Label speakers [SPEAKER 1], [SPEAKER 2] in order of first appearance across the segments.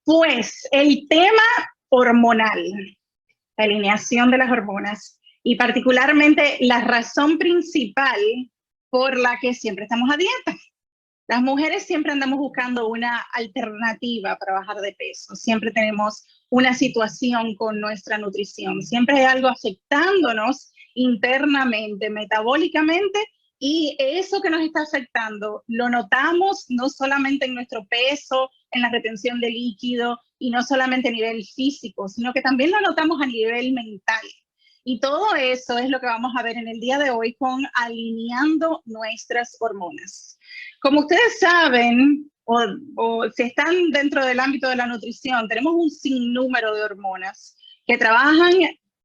[SPEAKER 1] Pues el tema hormonal, la alineación de las hormonas y particularmente la razón principal por la que siempre estamos a dieta. Las mujeres siempre andamos buscando una alternativa para bajar de peso, siempre tenemos una situación con nuestra nutrición, siempre hay algo afectándonos internamente, metabólicamente, y eso que nos está afectando lo notamos no solamente en nuestro peso, en la retención de líquido y no solamente a nivel físico, sino que también lo notamos a nivel mental. Y todo eso es lo que vamos a ver en el día de hoy con alineando nuestras hormonas. Como ustedes saben, o si están dentro del ámbito de la nutrición, tenemos un sinnúmero de hormonas que trabajan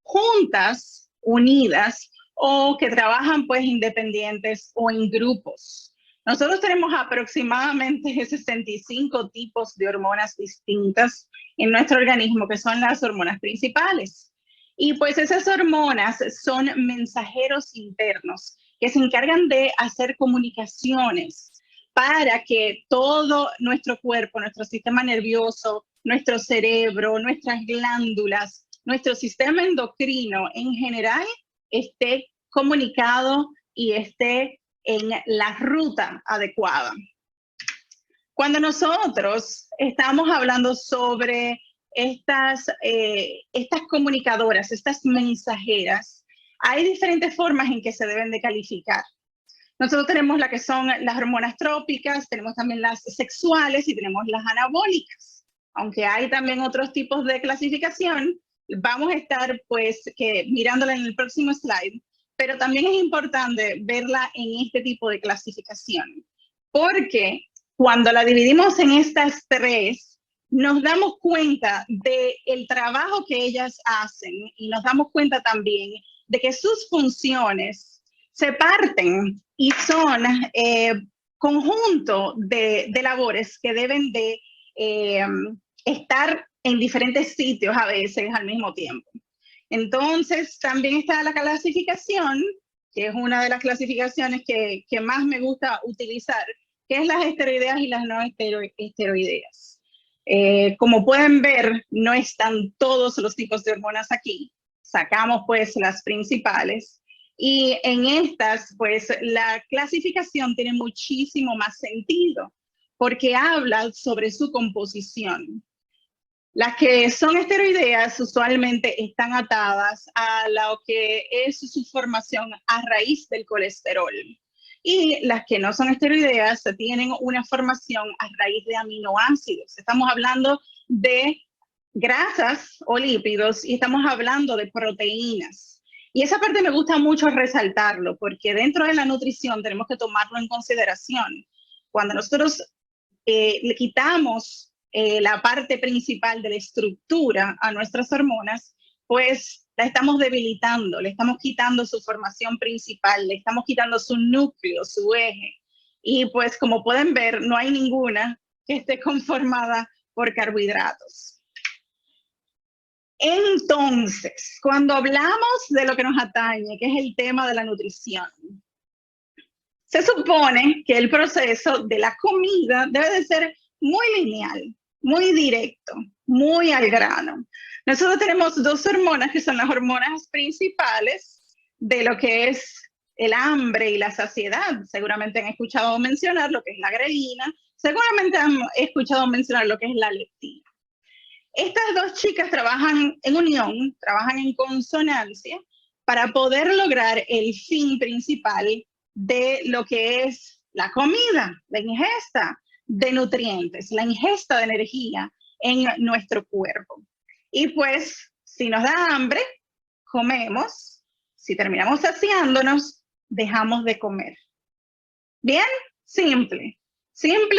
[SPEAKER 1] juntas, unidas, o que trabajan pues independientes o en grupos. Nosotros tenemos aproximadamente 65 tipos de hormonas distintas en nuestro organismo, que son las hormonas principales. Y pues esas hormonas son mensajeros internos que se encargan de hacer comunicaciones para que todo nuestro cuerpo, nuestro sistema nervioso, nuestro cerebro, nuestras glándulas, nuestro sistema endocrino en general esté comunicado y esté en la ruta adecuada. Cuando nosotros estamos hablando sobre estas comunicadoras, estas mensajeras, hay diferentes formas en que se deben de calificar. Nosotros tenemos las que son las hormonas trópicas, tenemos también las sexuales y tenemos las anabólicas. Aunque hay también otros tipos de clasificación, vamos a estar pues mirándola en el próximo slide, pero también es importante verla en este tipo de clasificación, porque cuando la dividimos en estas tres, nos damos cuenta del trabajo que ellas hacen y nos damos cuenta también de que sus funciones se parten y son conjunto de labores que deben de estar en diferentes sitios a veces al mismo tiempo. Entonces, también está la clasificación, que es una de las clasificaciones que más me gusta utilizar, que es las esteroideas y las no esteroideas. Como pueden ver, no están todos los tipos de hormonas aquí. Sacamos pues las principales. Y en estas, pues la clasificación tiene muchísimo más sentido, porque habla sobre su composición. Las que son esteroideas usualmente están atadas a lo que es su formación a raíz del colesterol. Y las que no son esteroideas tienen una formación a raíz de aminoácidos. Estamos hablando de grasas o lípidos y estamos hablando de proteínas. Y esa parte me gusta mucho resaltarlo, porque dentro de la nutrición tenemos que tomarlo en consideración. Cuando nosotros le quitamos la parte principal de la estructura a nuestras hormonas, pues la estamos debilitando, le estamos quitando su formación principal, le estamos quitando su núcleo, su eje. Y pues como pueden ver, no hay ninguna que esté conformada por carbohidratos. Entonces, cuando hablamos de lo que nos atañe, que es el tema de la nutrición, se supone que el proceso de la comida debe de ser muy lineal, muy directo, muy al grano. Nosotros tenemos dos hormonas que son las hormonas principales de lo que es el hambre y la saciedad. Seguramente han escuchado mencionar lo que es la grelina, seguramente han escuchado mencionar lo que es la leptina. Estas dos chicas trabajan en unión, trabajan en consonancia para poder lograr el fin principal de lo que es la comida, la ingesta de nutrientes, la ingesta de energía en nuestro cuerpo. Y pues, si nos da hambre, comemos. Si terminamos saciándonos, dejamos de comer. Bien, simple,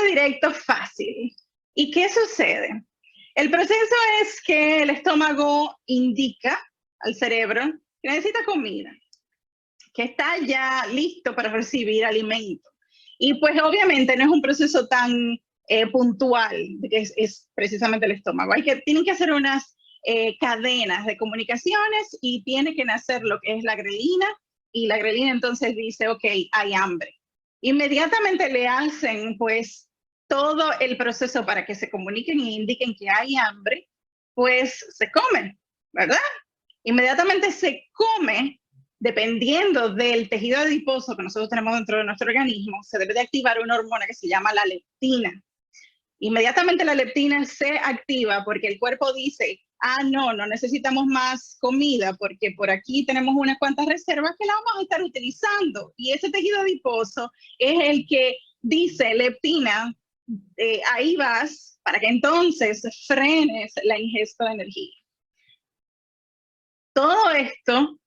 [SPEAKER 1] directo, fácil. ¿Y qué sucede? El proceso es que el estómago indica al cerebro que necesita comida, que está ya listo para recibir alimento. Y pues obviamente no es un proceso tan puntual, que es precisamente el estómago. Tienen que hacer unas cadenas de comunicaciones y tiene que nacer lo que es la grelina, y la grelina entonces dice, ok, hay hambre. Inmediatamente le hacen pues todo el proceso para que se comuniquen e indiquen que hay hambre, pues se come, ¿verdad? Inmediatamente se come, dependiendo del tejido adiposo que nosotros tenemos dentro de nuestro organismo, se debe de activar una hormona que se llama la leptina. Inmediatamente la leptina se activa porque el cuerpo dice, no necesitamos más comida porque por aquí tenemos unas cuantas reservas que la vamos a estar utilizando. Y ese tejido adiposo es el que dice, leptina, ahí vas, para que entonces frenes la ingesta de energía. Todo esto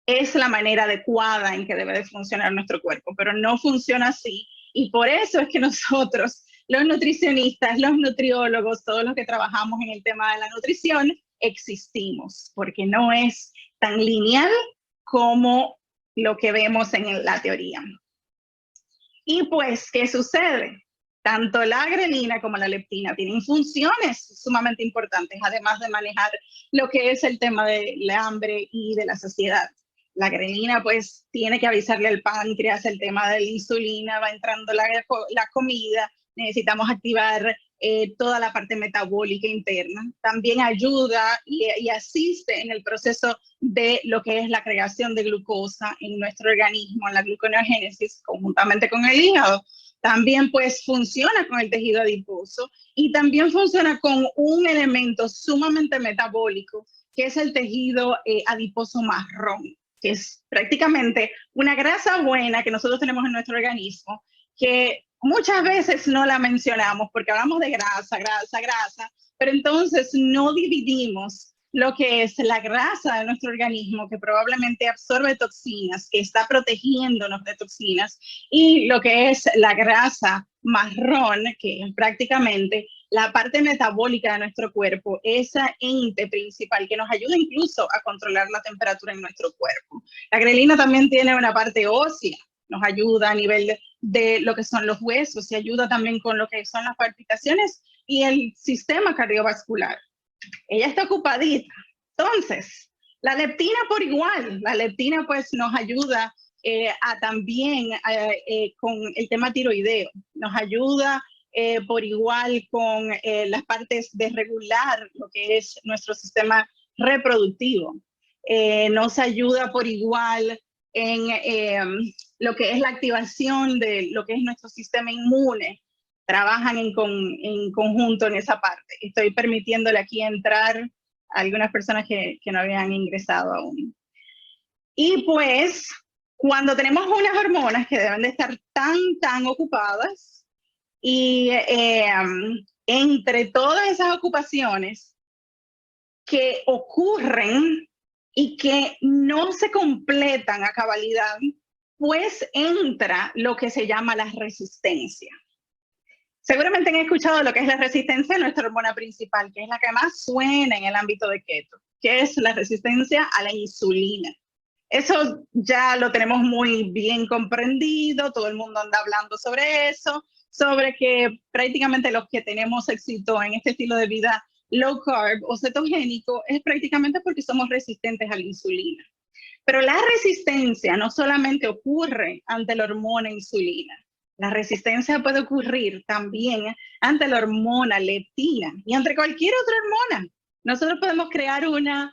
[SPEAKER 1] es la manera adecuada en que debe de funcionar nuestro cuerpo, pero no funciona así. Y por eso es que nosotros, los nutricionistas, los nutriólogos, todos los que trabajamos en el tema de la nutrición, existimos, porque no es tan lineal como lo que vemos en la teoría. Y pues, ¿qué sucede? Tanto la grelina como la leptina tienen funciones sumamente importantes, además de manejar lo que es el tema del hambre y de la saciedad. La grelina pues tiene que avisarle al páncreas el tema de la insulina, va entrando la comida, necesitamos activar toda la parte metabólica interna. También ayuda y asiste en el proceso de lo que es la creación de glucosa en nuestro organismo, en la gluconeogénesis, conjuntamente con el hígado. También pues funciona con el tejido adiposo y también funciona con un elemento sumamente metabólico, que es el tejido adiposo marrón, que es prácticamente una grasa buena que nosotros tenemos en nuestro organismo, que muchas veces no la mencionamos porque hablamos de grasa, pero entonces no dividimos lo que es la grasa de nuestro organismo, que probablemente absorbe toxinas, que está protegiéndonos de toxinas, y lo que es la grasa marrón, que es prácticamente la parte metabólica de nuestro cuerpo, esa ente principal que nos ayuda incluso a controlar la temperatura en nuestro cuerpo. La grelina también tiene una parte ósea, nos ayuda a nivel de lo que son los huesos, y ayuda también con lo que son las palpitaciones y el sistema cardiovascular. Ella está ocupadita. Entonces, la leptina por igual, la leptina pues nos ayuda a también con el tema tiroideo, nos ayuda por igual con las partes de regular lo que es nuestro sistema reproductivo, nos ayuda por igual en lo que es la activación de lo que es nuestro sistema inmune, trabajan en conjunto en esa parte. Estoy permitiéndole aquí entrar a algunas personas que no habían ingresado aún. Y pues, cuando tenemos unas hormonas que deben de estar tan ocupadas, y entre todas esas ocupaciones que ocurren y que no se completan a cabalidad, pues entra lo que se llama la resistencia. Seguramente han escuchado lo que es la resistencia, nuestra hormona principal, que es la que más suena en el ámbito de keto, que es la resistencia a la insulina. Eso ya lo tenemos muy bien comprendido, todo el mundo anda hablando sobre eso, sobre que prácticamente los que tenemos éxito en este estilo de vida low carb o cetogénico es prácticamente porque somos resistentes a la insulina. Pero la resistencia no solamente ocurre ante la hormona insulina, la resistencia puede ocurrir también ante la hormona leptina y ante cualquier otra hormona. Nosotros podemos crear una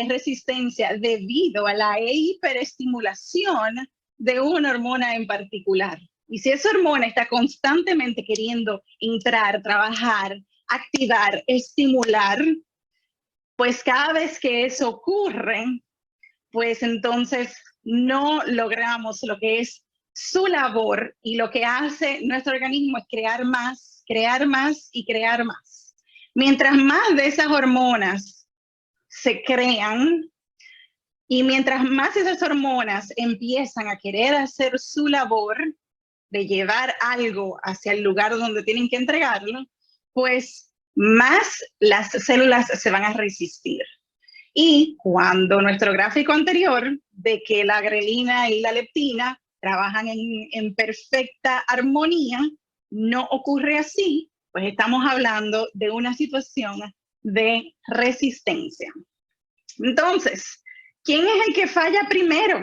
[SPEAKER 1] resistencia debido a la hiperestimulación de una hormona en particular. Y si esa hormona está constantemente queriendo entrar, trabajar, activar, estimular, pues cada vez que eso ocurre, pues entonces no logramos lo que es su labor, y lo que hace nuestro organismo es crear más y crear más. Mientras más de esas hormonas se crean y mientras más esas hormonas empiezan a querer hacer su labor de llevar algo hacia el lugar donde tienen que entregarlo, pues más las células se van a resistir. Y cuando nuestro gráfico anterior de que la grelina y la leptina trabajan en perfecta armonía, no ocurre así, pues estamos hablando de una situación de resistencia. Entonces, ¿quién es el que falla primero?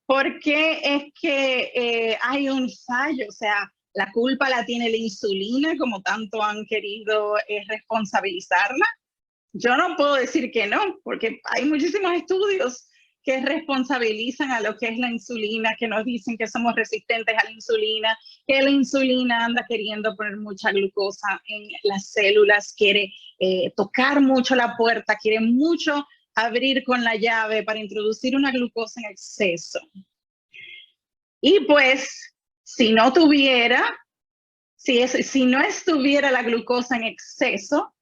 [SPEAKER 1] ¿Por qué es que hay un fallo? O sea, la culpa la tiene la insulina, como tanto han querido responsabilizarla. Yo no puedo decir que no, porque hay muchísimos estudios que responsabilizan a lo que es la insulina, que nos dicen que somos resistentes a la insulina, que la insulina anda queriendo poner mucha glucosa en las células, quiere tocar mucho la puerta, quiere mucho abrir con la llave para introducir una glucosa en exceso. Y pues, si no tuviera, si no estuviera la glucosa en exceso,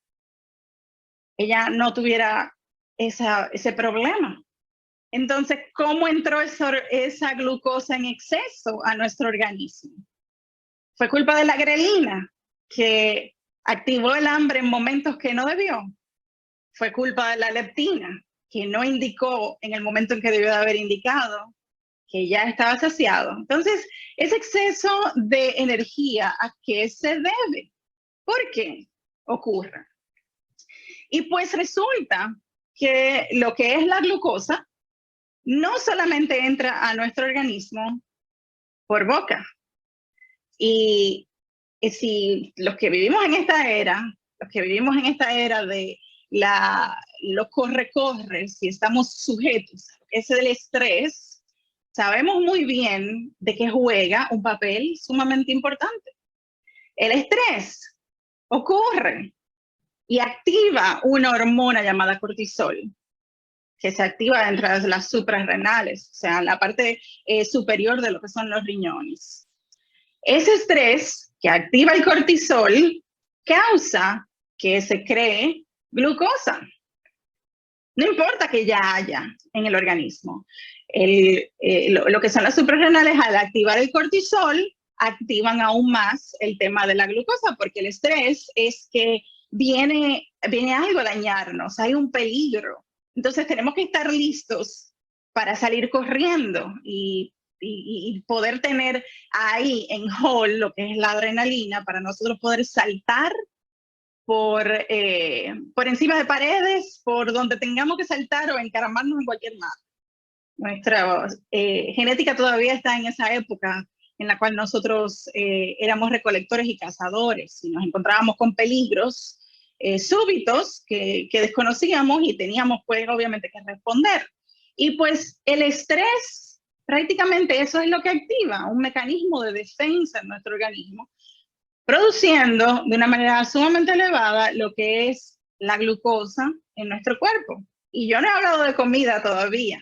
[SPEAKER 1] ella no tuviera ese problema. Entonces, ¿cómo entró esa glucosa en exceso a nuestro organismo? ¿Fue culpa de la grelina, que activó el hambre en momentos que no debió? ¿Fue culpa de la leptina, que no indicó en el momento en que debió de haber indicado que ya estaba saciado? Entonces, ese exceso de energía, ¿a qué se debe? ¿Por qué ocurre? Y pues resulta que lo que es la glucosa no solamente entra a nuestro organismo por boca. Y si los que vivimos en esta era, de los corre-corre, si estamos sujetos a ese del estrés, sabemos muy bien de que juega un papel sumamente importante. El estrés ocurre y activa una hormona llamada cortisol, que se activa dentro de las suprarrenales, o sea, la parte superior de lo que son los riñones. Ese estrés que activa el cortisol causa que se cree glucosa. No importa que ya haya en el organismo. Lo que son las suprarrenales, al activar el cortisol, activan aún más el tema de la glucosa, porque el estrés es que viene algo a dañarnos, hay un peligro. Entonces tenemos que estar listos para salir corriendo y poder tener ahí en hold lo que es la adrenalina para nosotros poder saltar por encima de paredes, por donde tengamos que saltar o encaramarnos en cualquier lado. Nuestra genética todavía está en esa época en la cual nosotros éramos recolectores y cazadores y nos encontrábamos con peligros súbitos que desconocíamos y teníamos pues obviamente que responder. Y pues el estrés, prácticamente eso es lo que activa, un mecanismo de defensa en nuestro organismo, produciendo de una manera sumamente elevada lo que es la glucosa en nuestro cuerpo. Y yo no he hablado de comida todavía.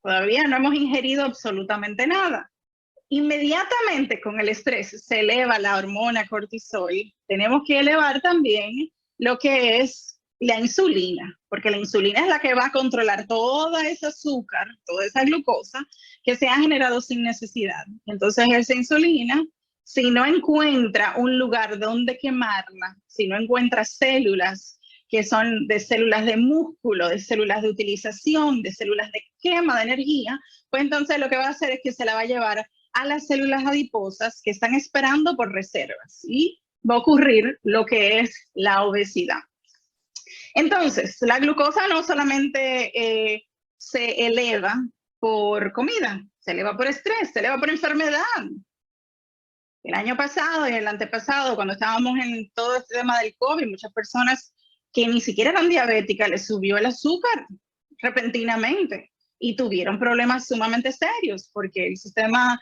[SPEAKER 1] Todavía no hemos ingerido absolutamente nada. Inmediatamente con el estrés se eleva la hormona cortisol. Tenemos que elevar también lo que es la insulina, porque la insulina es la que va a controlar toda esa azúcar, toda esa glucosa que se ha generado sin necesidad. Entonces esa insulina, si no encuentra un lugar donde quemarla, si no encuentra células que son de células de músculo, de células de utilización, de células de quema de energía, pues entonces lo que va a hacer es que se la va a llevar a las células adiposas que están esperando por reservas y va a ocurrir lo que es la obesidad. Entonces, la glucosa no solamente se eleva por comida, se eleva por estrés, se eleva por enfermedad. El año pasado y el antepasado, cuando estábamos en todo este tema del COVID, muchas personas que ni siquiera eran diabéticas les subió el azúcar repentinamente y tuvieron problemas sumamente serios porque el sistema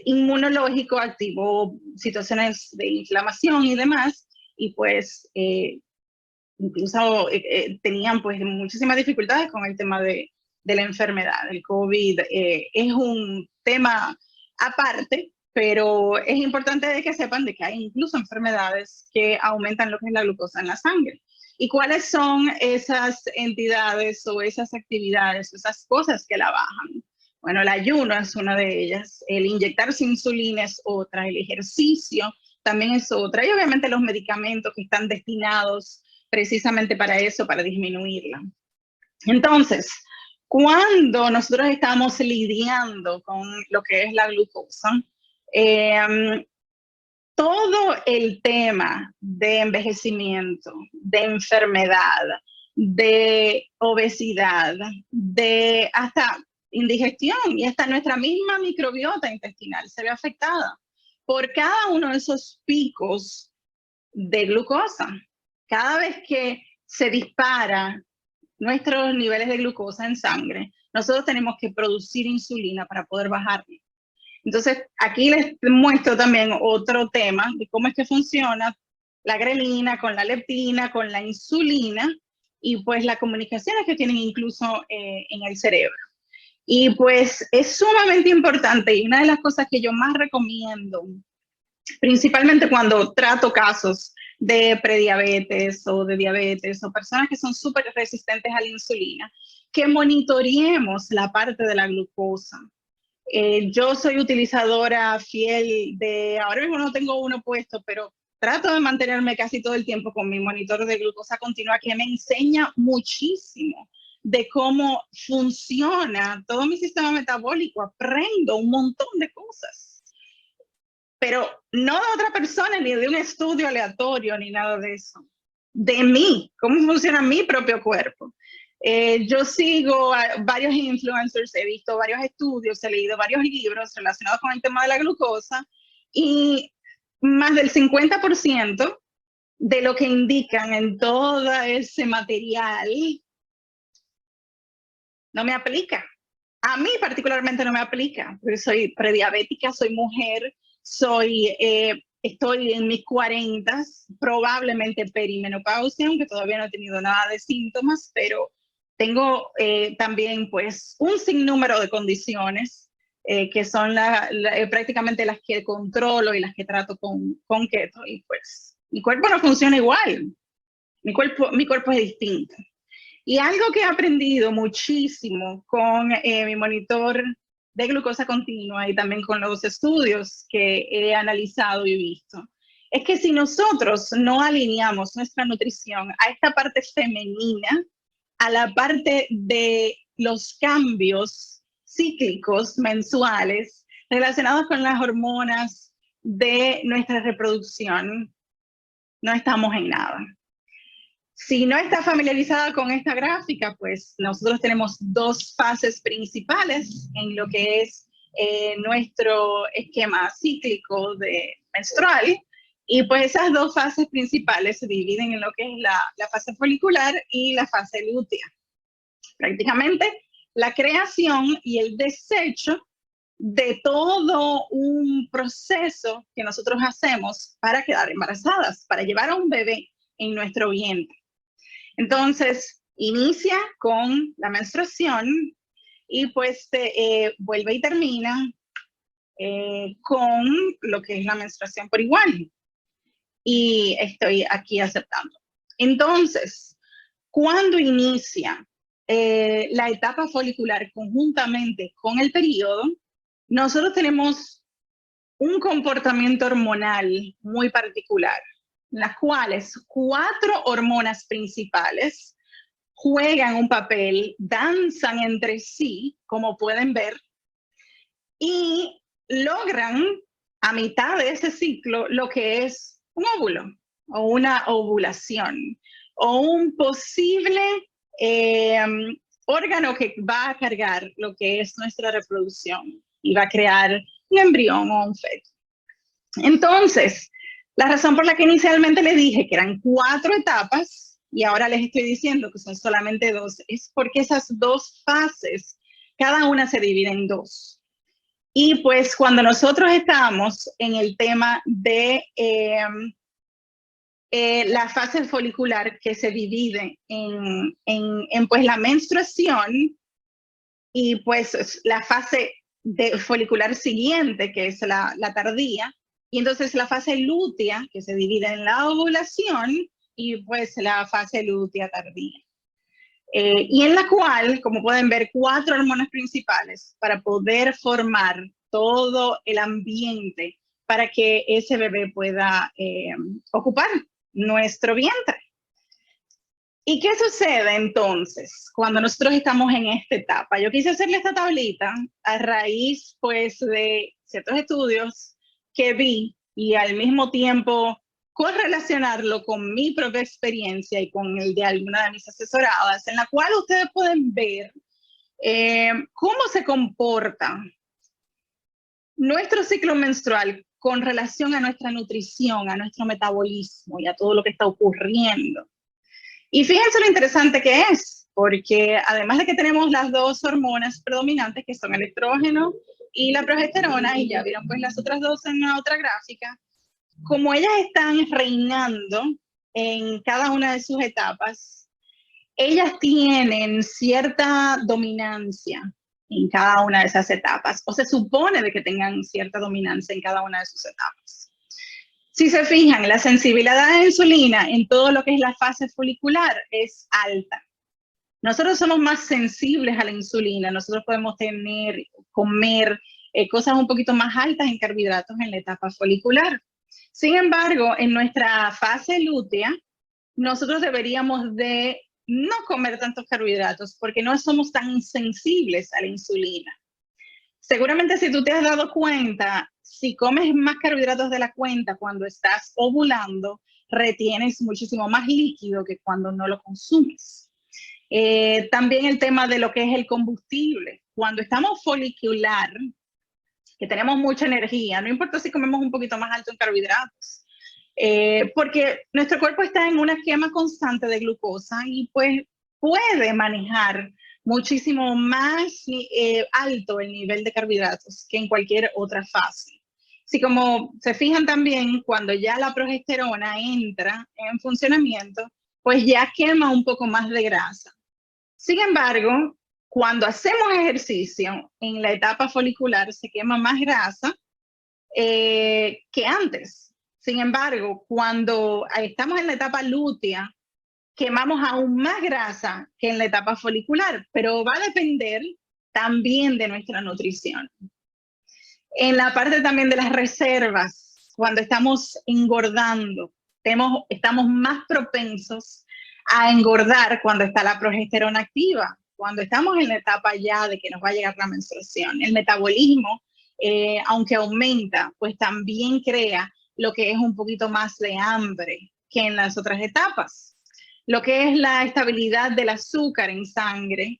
[SPEAKER 1] inmunológico activó situaciones de inflamación y demás, y pues incluso tenían pues muchísimas dificultades con el tema de la enfermedad. El COVID es un tema aparte, pero es importante de que sepan de que hay incluso enfermedades que aumentan lo que es la glucosa en la sangre. ¿Y cuáles son esas entidades o esas actividades, esas cosas que la bajan? Bueno, el ayuno es una de ellas, el inyectarse insulina es otra, el ejercicio también es otra, y obviamente los medicamentos que están destinados precisamente para eso, para disminuirla. Entonces, cuando nosotros estamos lidiando con lo que es la glucosa, todo el tema de envejecimiento, de enfermedad, de obesidad, de hasta indigestión y hasta nuestra misma microbiota intestinal se ve afectada por cada uno de esos picos de glucosa. Cada vez que se dispara nuestros niveles de glucosa en sangre, nosotros tenemos que producir insulina para poder bajarlo. Entonces, aquí les muestro también otro tema de cómo es que funciona la grelina con la leptina, con la insulina, y pues las comunicaciones que tienen incluso en el cerebro. Y pues es sumamente importante, y una de las cosas que yo más recomiendo, principalmente cuando trato casos de prediabetes o de diabetes o personas que son súper resistentes a la insulina, que monitoreemos la parte de la glucosa. Yo soy utilizadora fiel de, ahora mismo no tengo uno puesto, pero trato de mantenerme casi todo el tiempo con mi monitor de glucosa continua, que me enseña muchísimo de cómo funciona todo mi sistema metabólico. Aprendo un montón de cosas, pero no de otra persona, ni de un estudio aleatorio, ni nada de eso. De mí, cómo funciona mi propio cuerpo. Yo sigo a varios influencers, he visto varios estudios, he leído varios libros relacionados con el tema de la glucosa, y más del 50% de lo que indican en todo ese material no me aplica. A mí particularmente no me aplica, porque soy prediabética, soy mujer, estoy en mis 40, probablemente perimenopausia, aunque todavía no he tenido nada de síntomas, pero tengo también pues un sinnúmero de condiciones que son prácticamente las que controlo y las que trato con keto, y pues mi cuerpo no funciona igual, mi cuerpo es distinto. Y algo que he aprendido muchísimo con mi monitor de glucosa continua y también con los estudios que he analizado y visto, es que si nosotros no alineamos nuestra nutrición a esta parte femenina, a la parte de los cambios cíclicos mensuales relacionados con las hormonas de nuestra reproducción, no estamos en nada. Si no está familiarizada con esta gráfica, pues nosotros tenemos dos fases principales en lo que es nuestro esquema cíclico menstrual, y pues esas dos fases principales se dividen en lo que es la fase folicular y la fase lútea. Prácticamente la creación y el desecho de todo un proceso que nosotros hacemos para quedar embarazadas, para llevar a un bebé en nuestro vientre. Entonces, inicia con la menstruación y pues vuelve y termina con lo que es la menstruación por igual. Y estoy aquí aceptando. Entonces, cuando inicia la etapa folicular conjuntamente con el periodo, nosotros tenemos un comportamiento hormonal muy particular, en las cuales 4 hormonas principales juegan un papel, danzan entre sí, como pueden ver, y logran a mitad de ese ciclo lo que es un óvulo o una ovulación o un posible órgano que va a cargar lo que es nuestra reproducción y va a crear un embrión o un feto. Entonces, la razón por la que inicialmente le dije que eran 4 etapas y ahora les estoy diciendo que son solamente 2, es porque esas 2 fases, cada una se divide en 2. Y pues cuando nosotros estamos en el tema de la fase folicular, que se divide en pues la menstruación y pues la fase folicular siguiente, que es la tardía, y entonces la fase lútea, que se divide en la ovulación, y pues la fase lútea tardía. Y en la cual, como pueden ver, 4 hormonas principales para poder formar todo el ambiente para que ese bebé pueda ocupar nuestro vientre. ¿Y qué sucede entonces cuando nosotros estamos en esta etapa? Yo quise hacerle esta tablita a raíz pues de ciertos estudios que vi y al mismo tiempo correlacionarlo con mi propia experiencia y con el de alguna de mis asesoradas, en la cual ustedes pueden ver ¿Cómo se comporta nuestro ciclo menstrual con relación a nuestra nutrición, a nuestro metabolismo y a todo lo que está ocurriendo? Y fíjense lo interesante que es, porque además de que tenemos las dos hormonas predominantes, que son el estrógeno y la progesterona, y ya vieron pues las otras dos en la otra gráfica, como ellas están reinando en cada una de sus etapas, ellas tienen cierta dominancia en cada una de esas etapas, o se supone de que tengan cierta dominancia en cada una de sus etapas. Si se fijan, la sensibilidad a la insulina en todo lo que es la fase folicular es alta. Nosotros somos más sensibles a la insulina, nosotros podemos comer cosas un poquito más altas en carbohidratos en la etapa folicular. Sin embargo, en nuestra fase lútea, nosotros deberíamos de no comer tantos carbohidratos porque no somos tan sensibles a la insulina. Seguramente si tú te has dado cuenta, si comes más carbohidratos de la cuenta cuando estás ovulando, retienes muchísimo más líquido que cuando no lo consumes. También el tema de lo que es el combustible. Cuando estamos folicular, que tenemos mucha energía, no importa si comemos un poquito más alto en carbohidratos, porque nuestro cuerpo está en una quema constante de glucosa y pues puede manejar muchísimo más alto el nivel de carbohidratos que en cualquier otra fase. Así como se fijan también, cuando ya la progesterona entra en funcionamiento, pues ya quema un poco más de grasa. Sin embargo, cuando hacemos ejercicio en la etapa folicular se quema más grasa que antes. Sin embargo, cuando estamos en la etapa lútea, quemamos aún más grasa que en la etapa folicular, pero va a depender también de nuestra nutrición. En la parte también de las reservas, cuando estamos engordando, estamos más propensos a engordar cuando está la progesterona activa, cuando estamos en la etapa ya de que nos va a llegar la menstruación. El metabolismo, aunque aumenta, pues también crea lo que es un poquito más de hambre que en las otras etapas. Lo que es la estabilidad del azúcar en sangre,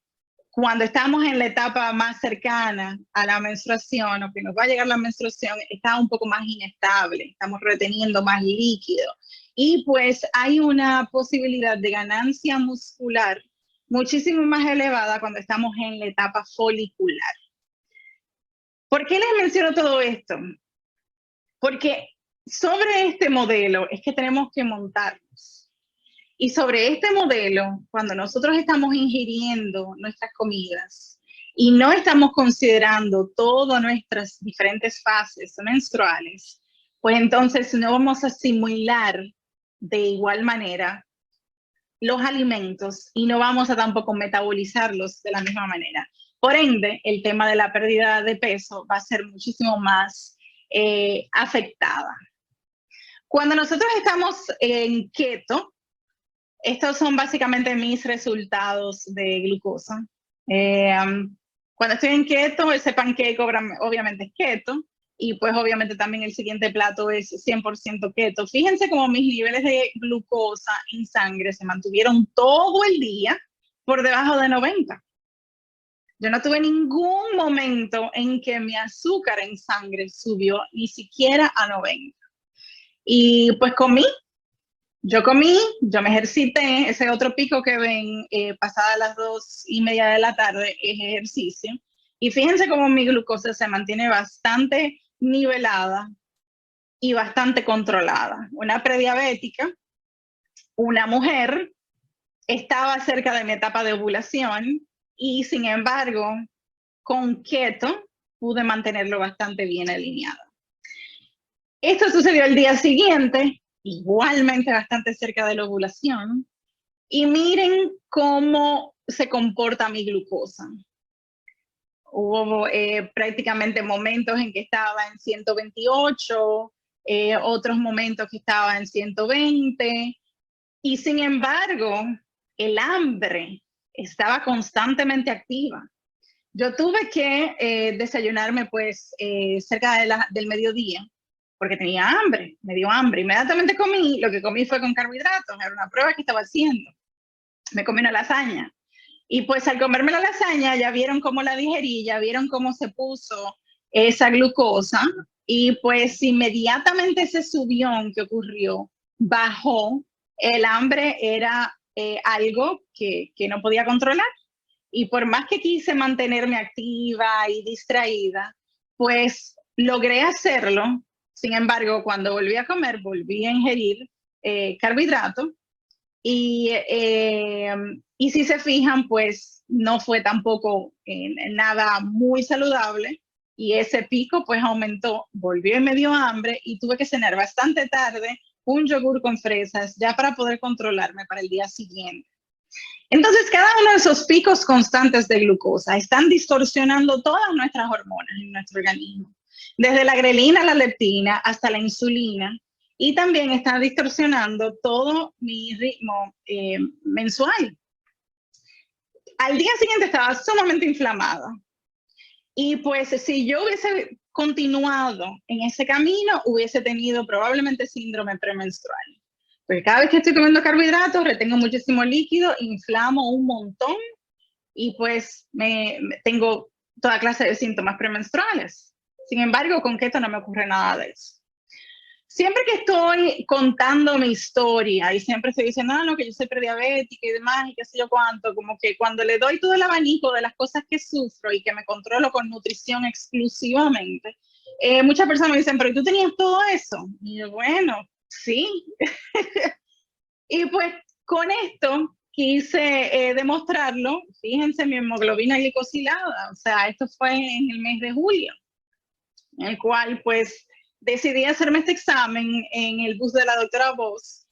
[SPEAKER 1] cuando estamos en la etapa más cercana a la menstruación o que nos va a llegar la menstruación, está un poco más inestable, estamos reteniendo más líquido. Y pues hay una posibilidad de ganancia muscular muchísimo más elevada cuando estamos en la etapa folicular. ¿Por qué les menciono todo esto? Porque sobre este modelo es que tenemos que montarnos. Y sobre este modelo, cuando nosotros estamos ingiriendo nuestras comidas y no estamos considerando todas nuestras diferentes fases menstruales, pues entonces no vamos a asimilar de igual manera los alimentos y no vamos a tampoco metabolizarlos de la misma manera. Por ende, el tema de la pérdida de peso va a ser muchísimo más afectada. Cuando nosotros estamos en keto, estos son básicamente mis resultados de glucosa. Cuando estoy en keto, ese pancake obviamente es keto, y pues obviamente también el siguiente plato es 100% keto. Fíjense cómo mis niveles de glucosa en sangre se mantuvieron todo el día por debajo de 90. Yo no tuve ningún momento en que mi azúcar en sangre subió ni siquiera a 90. Y pues yo me ejercité, ese otro pico que ven pasada las 2:30 de la tarde es ejercicio. Y fíjense cómo mi glucosa se mantiene bastante nivelada y bastante controlada. Una prediabética, una mujer, estaba cerca de mi etapa de ovulación y sin embargo, con keto pude mantenerlo bastante bien alineado. Esto sucedió el día siguiente, igualmente bastante cerca de la ovulación, y miren cómo se comporta mi glucosa. Hubo prácticamente momentos en que estaba en 128, otros momentos que estaba en 120, y sin embargo, el hambre estaba constantemente activa. Yo tuve que desayunarme pues cerca del mediodía, porque tenía hambre, me dio hambre. Inmediatamente comí, lo que comí fue con carbohidratos, era una prueba que estaba haciendo. Me comí una lasaña. Y pues al comerme la lasaña ya vieron cómo la digerí, ya vieron cómo se puso esa glucosa y pues inmediatamente ese subión que ocurrió bajó. El hambre era algo que no podía controlar y por más que quise mantenerme activa y distraída, pues logré hacerlo. Sin embargo, cuando volví a comer, volví a ingerir carbohidratos y si se fijan, pues no fue tampoco nada muy saludable y ese pico pues aumentó, volvió y me dio hambre y tuve que cenar bastante tarde un yogur con fresas ya para poder controlarme para el día siguiente. Entonces, cada uno de esos picos constantes de glucosa están distorsionando todas nuestras hormonas en nuestro organismo, desde la grelina, la leptina, hasta la insulina, y también está distorsionando todo mi ritmo mensual. Al día siguiente estaba sumamente inflamada. Y pues si yo hubiese continuado en ese camino, hubiese tenido probablemente síndrome premenstrual. Porque cada vez que estoy comiendo carbohidratos, retengo muchísimo líquido, inflamo un montón y pues tengo toda clase de síntomas premenstruales. Sin embargo, con keto no me ocurre nada de eso. Siempre que estoy contando mi historia y siempre estoy diciendo, no, que yo soy prediabética y demás y qué sé yo cuánto, como que cuando le doy todo el abanico de las cosas que sufro y que me controlo con nutrición exclusivamente, muchas personas me dicen, pero ¿tú tenías todo eso? Y yo, bueno, sí. Y pues con esto quise demostrarlo. Fíjense, mi hemoglobina glicosilada, o sea, esto fue en el mes de julio, en el cual pues decidí hacerme este examen en el bus de la doctora Voss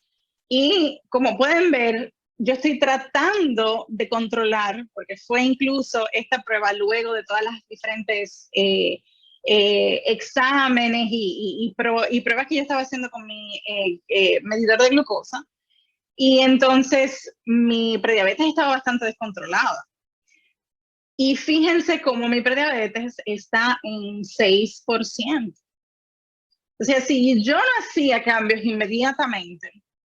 [SPEAKER 1] y como pueden ver, yo estoy tratando de controlar, porque fue incluso esta prueba luego de todas las diferentes exámenes y pruebas que yo estaba haciendo con mi medidor de glucosa, y entonces mi prediabetes estaba bastante descontrolada. Y fíjense cómo mi prediabetes está en 6%. O sea, si yo no hacía cambios inmediatamente,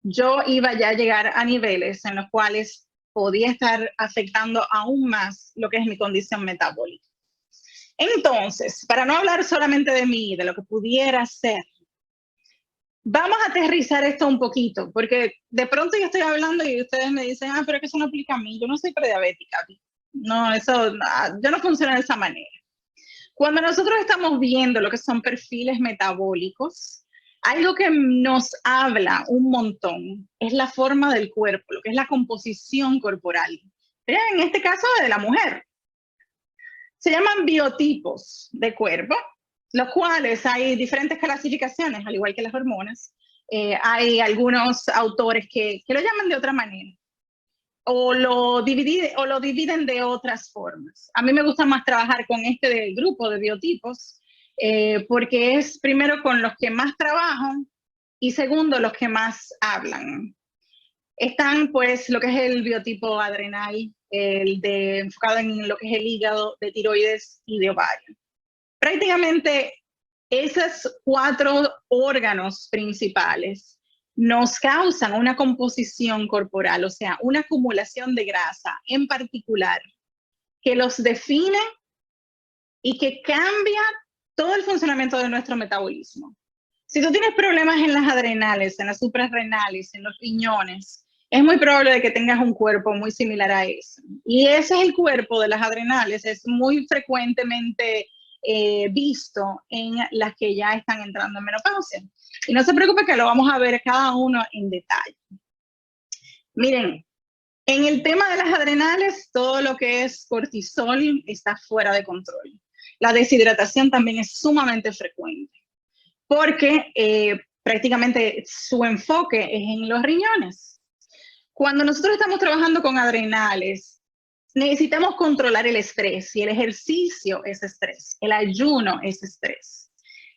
[SPEAKER 1] yo iba ya a llegar a niveles en los cuales podía estar afectando aún más lo que es mi condición metabólica. Entonces, para no hablar solamente de mí, de lo que pudiera ser, vamos a aterrizar esto un poquito, porque de pronto yo estoy hablando y ustedes me dicen, pero es que eso no aplica a mí, yo no soy prediabética. No, eso, yo no funciona de esa manera. Cuando nosotros estamos viendo lo que son perfiles metabólicos, algo que nos habla un montón es la forma del cuerpo, lo que es la composición corporal. En este caso de la mujer. Se llaman biotipos de cuerpo, los cuales hay diferentes clasificaciones, al igual que las hormonas. Hay algunos autores que lo llaman de otra manera o lo dividen de otras formas. A mí me gusta más trabajar con este grupo de biotipos porque es primero con los que más trabajo y segundo los que más hablan. Están pues lo que es el biotipo adrenal, enfocado en lo que es el hígado, de tiroides y de ovario. Prácticamente esos 4 órganos principales nos causan una composición corporal, o sea, una acumulación de grasa en particular, que los define y que cambia todo el funcionamiento de nuestro metabolismo. Si tú tienes problemas en las adrenales, en las suprarrenales, en los riñones, es muy probable de que tengas un cuerpo muy similar a eso. Y ese es el cuerpo de las adrenales, es muy frecuentemente visto en las que ya están entrando en menopausia. Y no se preocupe que lo vamos a ver cada uno en detalle. Miren, en el tema de las adrenales, todo lo que es cortisol está fuera de control. La deshidratación también es sumamente frecuente, porque prácticamente su enfoque es en los riñones. Cuando nosotros estamos trabajando con adrenales, necesitamos controlar el estrés, y el ejercicio es estrés, el ayuno es estrés.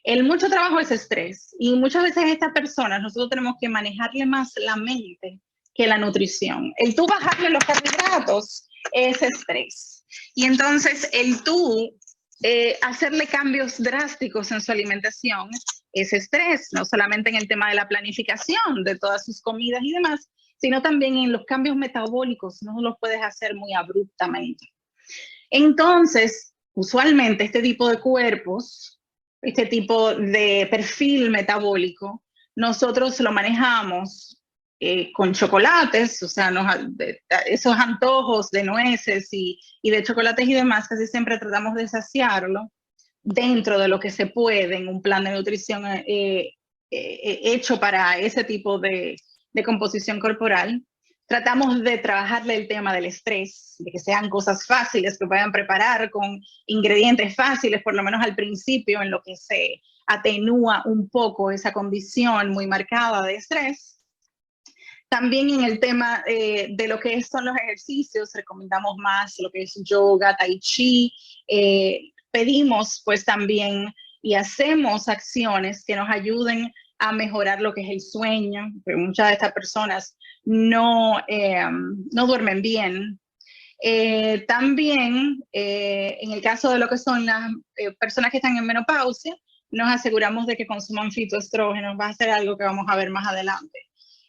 [SPEAKER 1] El mucho trabajo es estrés, y muchas veces a estas personas nosotros tenemos que manejarle más la mente que la nutrición. El tú bajarle los carbohidratos es estrés. Y entonces el tú hacerle cambios drásticos en su alimentación es estrés, no solamente en el tema de la planificación de todas sus comidas y demás, sino también en los cambios metabólicos, no los puedes hacer muy abruptamente. Entonces, usualmente este tipo de cuerpos, este tipo de perfil metabólico, nosotros lo manejamos con chocolates, o sea, esos antojos de nueces y de chocolates y demás, casi siempre tratamos de saciarlo dentro de lo que se puede en un plan de nutrición hecho para ese tipo de composición corporal. Tratamos de trabajarle el tema del estrés, de que sean cosas fáciles, que puedan preparar con ingredientes fáciles, por lo menos al principio, en lo que se atenúa un poco esa condición muy marcada de estrés. También en el tema de lo que son los ejercicios, recomendamos más lo que es yoga, tai chi. Pedimos pues también y hacemos acciones que nos ayuden a mejorar lo que es el sueño, porque muchas de estas personas no duermen bien. También, en el caso de lo que son las personas que están en menopausia, nos aseguramos de que consuman fitoestrógenos, va a ser algo que vamos a ver más adelante.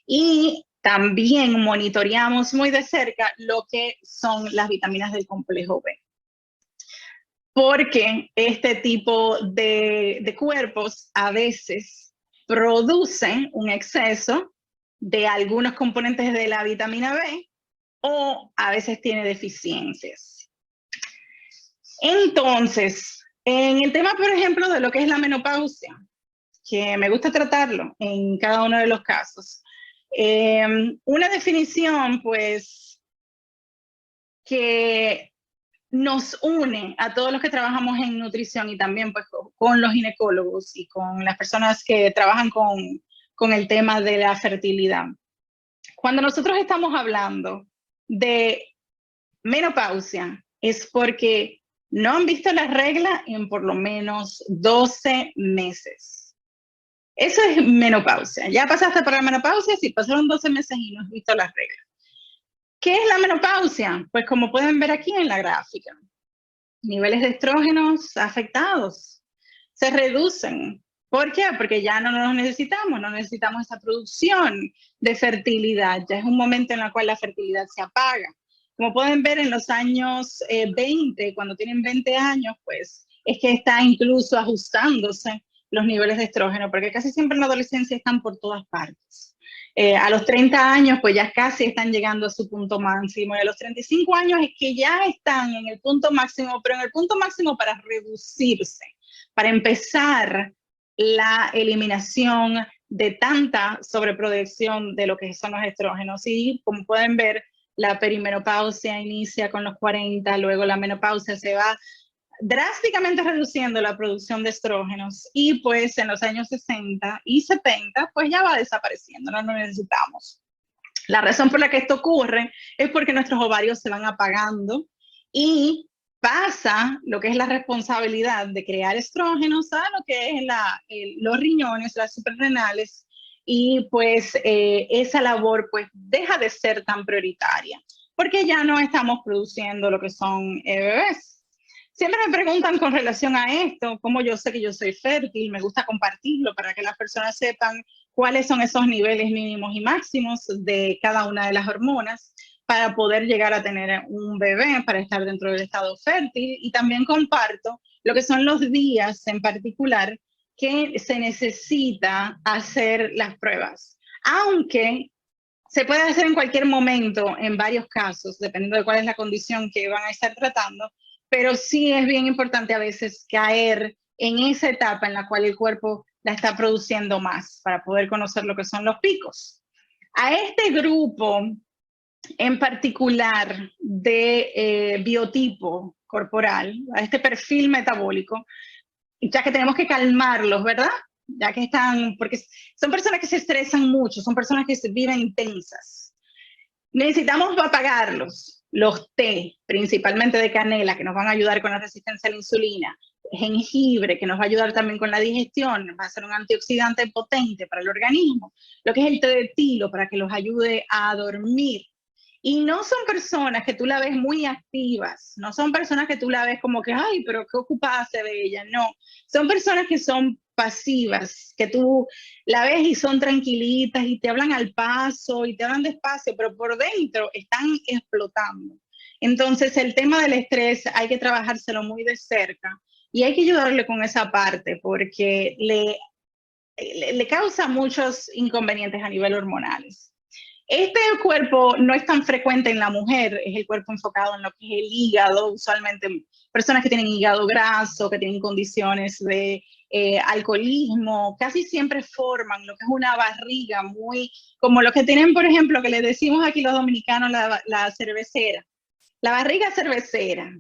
[SPEAKER 1] Y también monitoreamos muy de cerca lo que son las vitaminas del complejo B. Porque este tipo de cuerpos a veces producen un exceso de algunos componentes de la vitamina B o a veces tiene deficiencias. Entonces, en el tema, por ejemplo, de lo que es la menopausia, que me gusta tratarlo en cada uno de los casos, una definición, pues, que nos une a todos los que trabajamos en nutrición y también pues con los ginecólogos y con las personas que trabajan con el tema de la fertilidad. Cuando nosotros estamos hablando de menopausia, es porque no han visto la regla en por lo menos 12 meses. Eso es menopausia. Ya pasaste por la menopausia, si pasaron 12 meses y no has visto las reglas. ¿Qué es la menopausia? Pues como pueden ver aquí en la gráfica, niveles de estrógenos afectados, se reducen. ¿Por qué? Porque ya no los necesitamos, no necesitamos esa producción de fertilidad, ya es un momento en el cual la fertilidad se apaga. Como pueden ver en los años 20, cuando tienen 20 años, pues es que está incluso ajustándose los niveles de estrógeno, porque casi siempre en la adolescencia están por todas partes. A los 30 años, pues ya casi están llegando a su punto máximo. Y a los 35 años es que ya están en el punto máximo, pero en el punto máximo para reducirse, para empezar la eliminación de tanta sobreproducción de lo que son los estrógenos. Y como pueden ver, la perimenopausia inicia con los 40, luego la menopausia se va drásticamente reduciendo la producción de estrógenos y pues en los años 60 y 70 pues ya va desapareciendo, no lo necesitamos. La razón por la que esto ocurre es porque nuestros ovarios se van apagando y pasa lo que es la responsabilidad de crear estrógenos a lo que es los riñones, las suprarrenales, y pues esa labor pues deja de ser tan prioritaria porque ya no estamos produciendo lo que son bebés. Siempre me preguntan con relación a esto, cómo yo sé que yo soy fértil, me gusta compartirlo para que las personas sepan cuáles son esos niveles mínimos y máximos de cada una de las hormonas para poder llegar a tener un bebé, para estar dentro del estado fértil. Y también comparto lo que son los días en particular que se necesita hacer las pruebas. Aunque se puede hacer en cualquier momento, en varios casos, dependiendo de cuál es la condición que van a estar tratando, pero sí es bien importante a veces caer en esa etapa en la cual el cuerpo la está produciendo más para poder conocer lo que son los picos. A este grupo en particular de biotipo corporal, a este perfil metabólico, ya que tenemos que calmarlos, ¿verdad? Ya que están, porque son personas que se estresan mucho, son personas que viven intensas. Necesitamos apagarlos. Los té, principalmente de canela, que nos van a ayudar con la resistencia a la insulina. Jengibre, que nos va a ayudar también con la digestión, va a ser un antioxidante potente para el organismo. Lo que es el té de tilo, para que los ayude a dormir. Y no son personas que tú la ves muy activas, no son personas que tú la ves como que, ay, pero qué ocupada se ve ella, no. Son personas que son pasivas, que tú la ves y son tranquilitas y te hablan al paso y te hablan despacio, pero por dentro están explotando. Entonces el tema del estrés hay que trabajárselo muy de cerca y hay que ayudarle con esa parte porque le causa muchos inconvenientes a nivel hormonales. Este cuerpo no es tan frecuente en la mujer, es el cuerpo enfocado en lo que es el hígado, usualmente personas que tienen hígado graso, que tienen condiciones de alcoholismo, casi siempre forman lo que es una barriga muy, como lo que tienen, por ejemplo, que le decimos aquí los dominicanos, la cervecera, la barriga cervecera.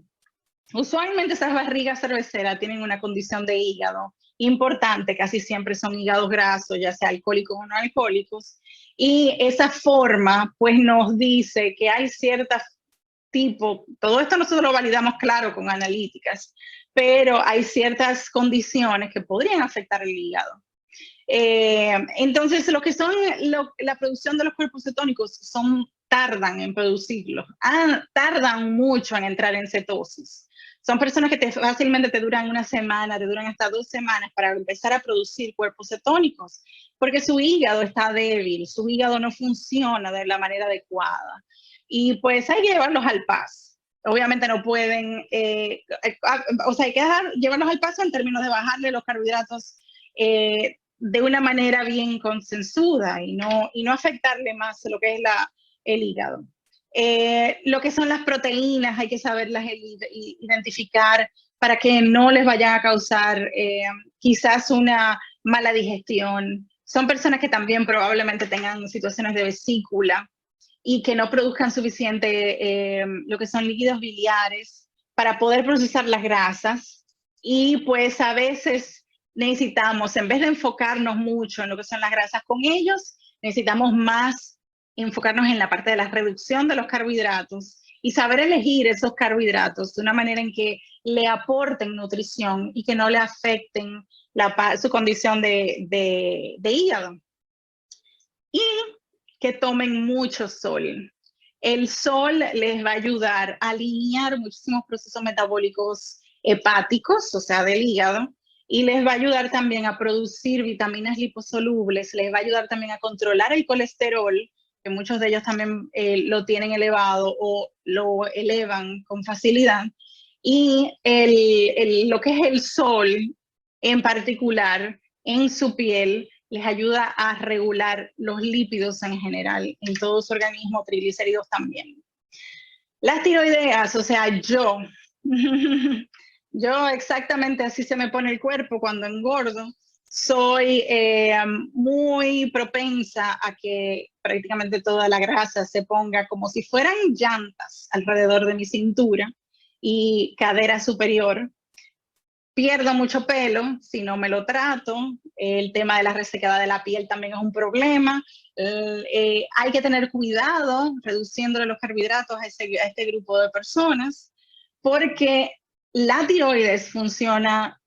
[SPEAKER 1] Usualmente esas barrigas cerveceras tienen una condición de hígado importante, casi siempre son hígados grasos, ya sea alcohólicos o no alcohólicos, y esa forma pues nos dice que hay ciertas tipo, todo esto nosotros lo validamos claro con analíticas, pero hay ciertas condiciones que podrían afectar el hígado. Entonces, lo que son la producción de los cuerpos cetónicos tardan en producirlos, tardan mucho en entrar en cetosis. Son personas que fácilmente te duran una semana, te duran hasta 2 semanas para empezar a producir cuerpos cetónicos, porque su hígado está débil, su hígado no funciona de la manera adecuada. Y pues hay que llevarlos al paso. Obviamente no pueden, o sea, hay que llevarlos al paso en términos de bajarle los carbohidratos de una manera bien consensuada y no afectarle más lo que es el hígado. Lo que son las proteínas hay que saberlas identificar para que no les vayan a causar quizás una mala digestión. Son personas que también probablemente tengan situaciones de vesícula y que no produzcan suficiente lo que son líquidos biliares para poder procesar las grasas. Y pues a veces necesitamos, en vez de enfocarnos mucho en lo que son las grasas con ellos, necesitamos más enfocarnos en la parte de la reducción de los carbohidratos y saber elegir esos carbohidratos de una manera en que le aporten nutrición y que no le afecten su condición de hígado. Y que tomen mucho sol. El sol les va a ayudar a alinear muchísimos procesos metabólicos hepáticos, o sea, del hígado, y les va a ayudar también a producir vitaminas liposolubles, les va a ayudar también a controlar el colesterol, que muchos de ellos también lo tienen elevado o lo elevan con facilidad. Y lo que es el sol en particular en su piel les ayuda a regular los lípidos en general, en todo su organismo, triglicéridos también. Las tiroideas, o sea, yo exactamente así se me pone el cuerpo cuando engordo. Soy muy propensa a que prácticamente toda la grasa se ponga como si fueran llantas alrededor de mi cintura y cadera superior. Pierdo mucho pelo si no me lo trato. El tema de la resecada de la piel también es un problema. Hay que tener cuidado reduciéndole los carbohidratos a este grupo de personas porque la tiroides funciona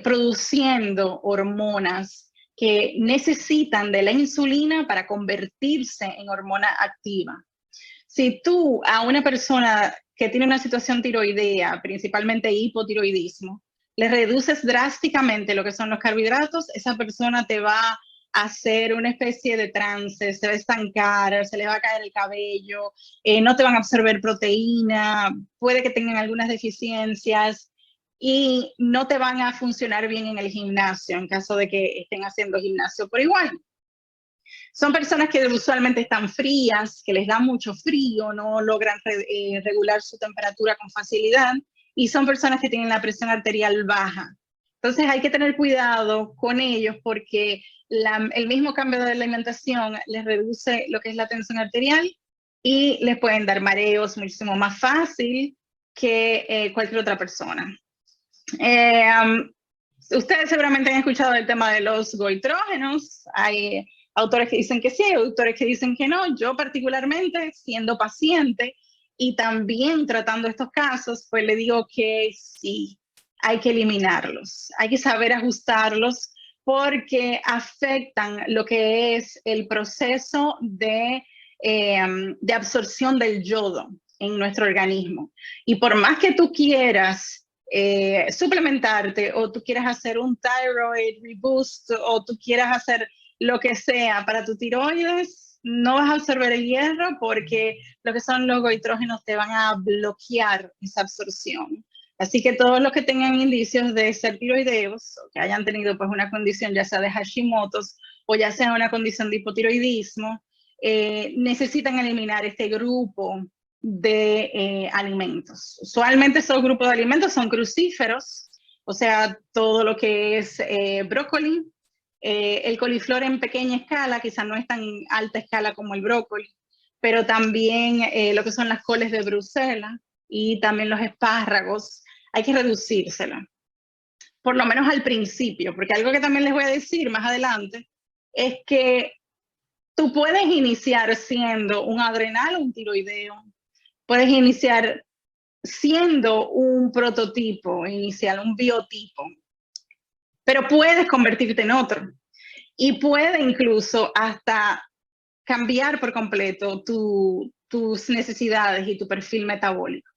[SPEAKER 1] produciendo hormonas que necesitan de la insulina para convertirse en hormona activa. Si tú a una persona que tiene una situación tiroidea, principalmente hipotiroidismo, le reduces drásticamente lo que son los carbohidratos, esa persona te va a hacer una especie de trance, se va a estancar, se le va a caer el cabello, no te van a absorber proteína, puede que tengan algunas deficiencias y no te van a funcionar bien en el gimnasio en caso de que estén haciendo gimnasio por igual. Son personas que usualmente están frías, que les da mucho frío, no logran regular su temperatura con facilidad y son personas que tienen la presión arterial baja. Entonces hay que tener cuidado con ellos porque el mismo cambio de alimentación les reduce lo que es la tensión arterial y les pueden dar mareos muchísimo más fácil que cualquier otra persona. Ustedes seguramente han escuchado el tema de los goitrógenos. Hay autores que dicen que sí, hay autores que dicen que no. Yo particularmente, siendo paciente y también tratando estos casos, pues le digo que sí, hay que eliminarlos. Hay que saber ajustarlos porque afectan lo que es el proceso de absorción del yodo en nuestro organismo. Y por más que tú quieras suplementarte, o tú quieras hacer un thyroid reboost, o tú quieras hacer lo que sea para tu tiroides, no vas a absorber el hierro porque lo que son los goitrógenos te van a bloquear esa absorción. Así que todos los que tengan indicios de ser tiroideos, o que hayan tenido pues una condición ya sea de Hashimoto's o ya sea una condición de hipotiroidismo, necesitan eliminar este grupo de alimentos. Usualmente esos grupos de alimentos son crucíferos, o sea, todo lo que es brócoli, el coliflor en pequeña escala, quizás no es tan alta escala como el brócoli, pero también lo que son las coles de Bruselas y también los espárragos, hay que reducírselo, por lo menos al principio, porque algo que también les voy a decir más adelante es que tú puedes iniciar siendo un adrenal o un tiroideo, puedes iniciar siendo un prototipo inicial, un biotipo, pero puedes convertirte en otro. Y puede incluso hasta cambiar por completo tus necesidades y tu perfil metabólico.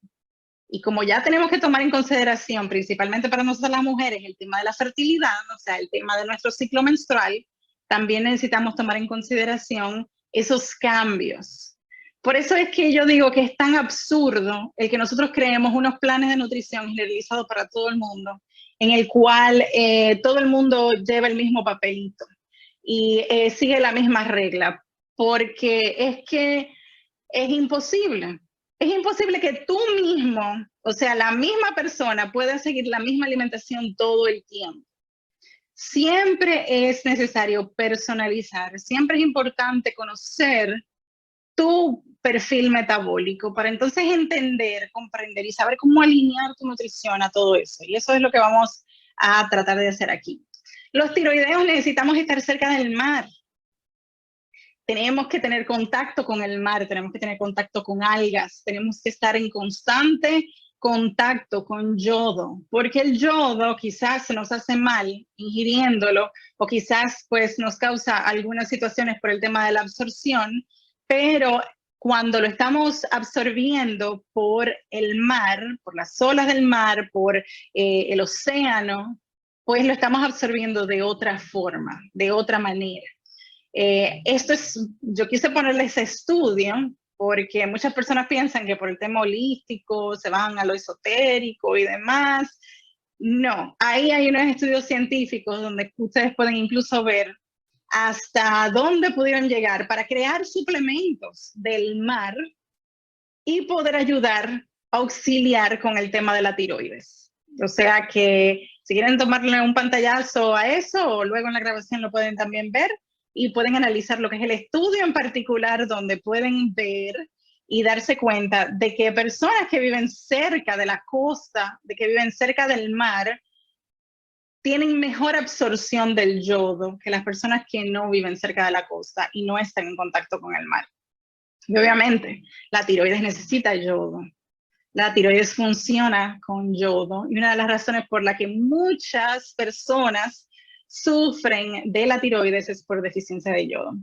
[SPEAKER 1] Y como ya tenemos que tomar en consideración, principalmente para nosotras las mujeres, el tema de la fertilidad, o sea, el tema de nuestro ciclo menstrual, también necesitamos tomar en consideración esos cambios. Por eso es que yo digo que es tan absurdo el que nosotros creemos unos planes de nutrición generalizados para todo el mundo, en el cual todo el mundo lleva el mismo papelito y sigue la misma regla, porque es que es imposible. Es imposible que tú mismo, o sea, la misma persona pueda seguir la misma alimentación todo el tiempo. Siempre es necesario personalizar, siempre es importante conocer tu perfil metabólico para entonces entender, comprender y saber cómo alinear tu nutrición a todo eso. Y eso es lo que vamos a tratar de hacer aquí. Los tiroideos necesitamos estar cerca del mar. Tenemos que tener contacto con el mar, tenemos que tener contacto con algas, tenemos que estar en constante contacto con yodo, porque el yodo quizás nos hace mal ingiriéndolo o quizás pues nos causa algunas situaciones por el tema de la absorción, pero cuando lo estamos absorbiendo por el mar, por las olas del mar, por el océano, pues lo estamos absorbiendo de otra forma, de otra manera. Yo quise ponerle ese estudio porque muchas personas piensan que por el tema holístico se van a lo esotérico y demás. No, ahí hay unos estudios científicos donde ustedes pueden incluso ver hasta dónde pudieron llegar para crear suplementos del mar y poder ayudar a auxiliar con el tema de la tiroides. O sea que si quieren tomarle un pantallazo a eso o luego en la grabación lo pueden también ver y pueden analizar lo que es el estudio en particular donde pueden ver y darse cuenta de que personas que viven cerca de la costa, de que viven cerca del mar, tienen mejor absorción del yodo que las personas que no viven cerca de la costa y no están en contacto con el mar. Y obviamente la tiroides necesita yodo. La tiroides funciona con yodo y una de las razones por la que muchas personas sufren de la tiroides es por deficiencia de yodo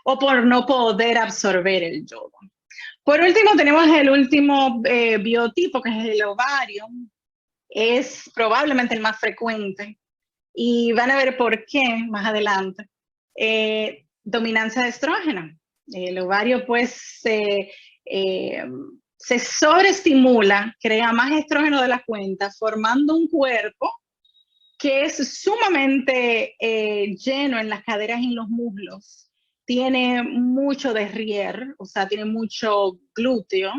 [SPEAKER 1] o por no poder absorber el yodo. Por último, tenemos el último biotipo, que es el ovario. Es probablemente el más frecuente y van a ver por qué más adelante. Dominancia de estrógeno. El ovario pues se sobreestimula, crea más estrógeno de la cuenta, formando un cuerpo que es sumamente lleno en las caderas y en los muslos. Tiene mucho derrier, o sea, tiene mucho glúteo.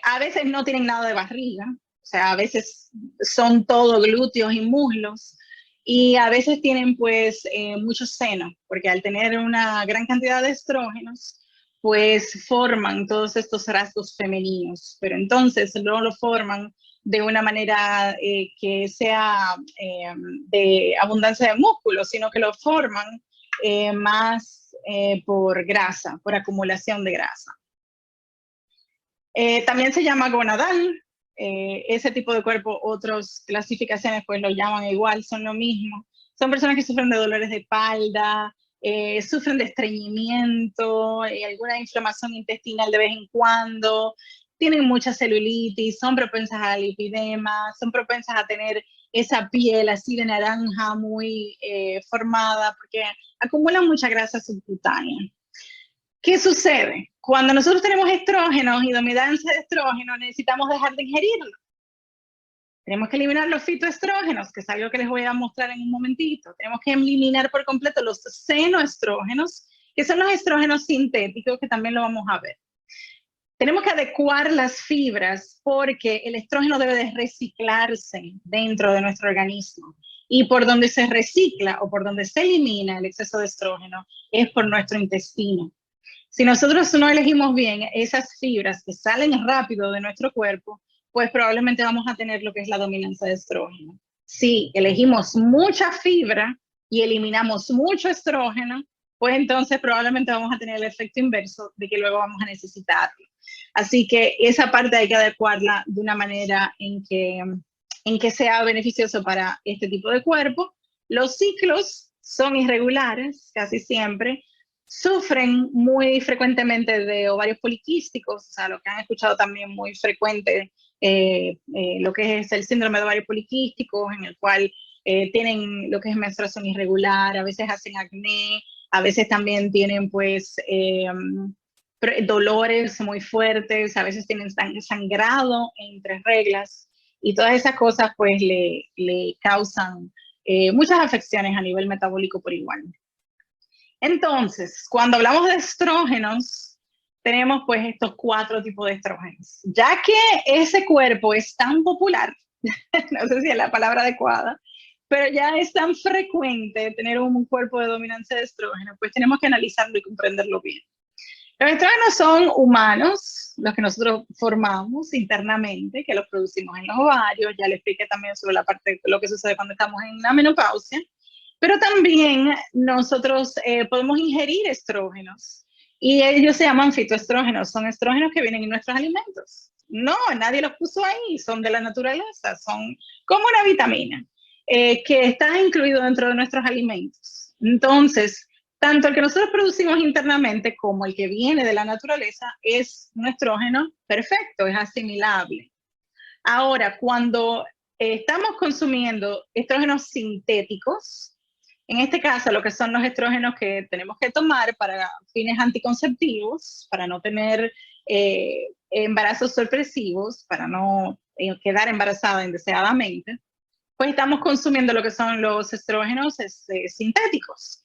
[SPEAKER 1] A veces no tienen nada de barriga, o sea, a veces son todo glúteos y muslos. Y a veces tienen pues mucho seno, porque al tener una gran cantidad de estrógenos, pues forman todos estos rasgos femeninos, pero entonces no lo forman de una manera que sea de abundancia de músculos, sino que lo forman más por grasa, por acumulación de grasa. También se llama gonadal. Ese tipo de cuerpo, otras clasificaciones pues lo llaman igual, son lo mismo. Son personas que sufren de dolores de espalda, sufren de estreñimiento, alguna inflamación intestinal de vez en cuando, tienen mucha celulitis, son propensas al lipidema, son propensas a tener esa piel así de naranja muy formada, porque acumulan mucha grasa subcutánea. ¿Qué sucede? Cuando nosotros tenemos estrógenos y dominancia de estrógeno, necesitamos dejar de ingerirlo. Tenemos que eliminar los fitoestrógenos, que es algo que les voy a mostrar en un momentito. Tenemos que eliminar por completo los senoestrógenos, que son los estrógenos sintéticos, que también lo vamos a ver. Tenemos que adecuar las fibras porque el estrógeno debe de reciclarse dentro de nuestro organismo. Y por donde se recicla o por donde se elimina el exceso de estrógeno es por nuestro intestino. Si nosotros no elegimos bien esas fibras que salen rápido de nuestro cuerpo, pues probablemente vamos a tener lo que es la dominancia de estrógeno. Si elegimos mucha fibra y eliminamos mucho estrógeno, pues entonces probablemente vamos a tener el efecto inverso de que luego vamos a necesitarlo. Así que esa parte hay que adecuarla de una manera en que sea beneficioso para este tipo de cuerpo. Los ciclos son irregulares casi siempre, sufren muy frecuentemente de ovarios poliquísticos, o sea, lo que han escuchado también muy frecuente, lo que es el síndrome de ovarios poliquísticos, en el cual tienen lo que es menstruación irregular, a veces hacen acné, a veces también tienen pues dolores muy fuertes, a veces tienen sangrado entre reglas, y todas esas cosas pues le causan muchas afecciones a nivel metabólico por igual. Entonces, cuando hablamos de estrógenos, tenemos pues estos 4 tipos de estrógenos. Ya que ese cuerpo es tan popular, no sé si es la palabra adecuada, pero ya es tan frecuente tener un cuerpo de dominancia de estrógeno, pues tenemos que analizarlo y comprenderlo bien. Los estrógenos son humanos, los que nosotros formamos internamente, que los producimos en los ovarios. Ya le expliqué también sobre la parte de lo que sucede cuando estamos en la menopausia. Pero también nosotros podemos ingerir estrógenos y ellos se llaman fitoestrógenos, son estrógenos que vienen en nuestros alimentos. No, nadie los puso ahí, son de la naturaleza, son como una vitamina que está incluido dentro de nuestros alimentos. Entonces, tanto el que nosotros producimos internamente como el que viene de la naturaleza es un estrógeno perfecto, es asimilable. Ahora, cuando estamos consumiendo estrógenos sintéticos, en este caso, lo que son los estrógenos que tenemos que tomar para fines anticonceptivos, para no tener embarazos sorpresivos, para no quedar embarazada indeseadamente, pues estamos consumiendo lo que son los estrógenos sintéticos.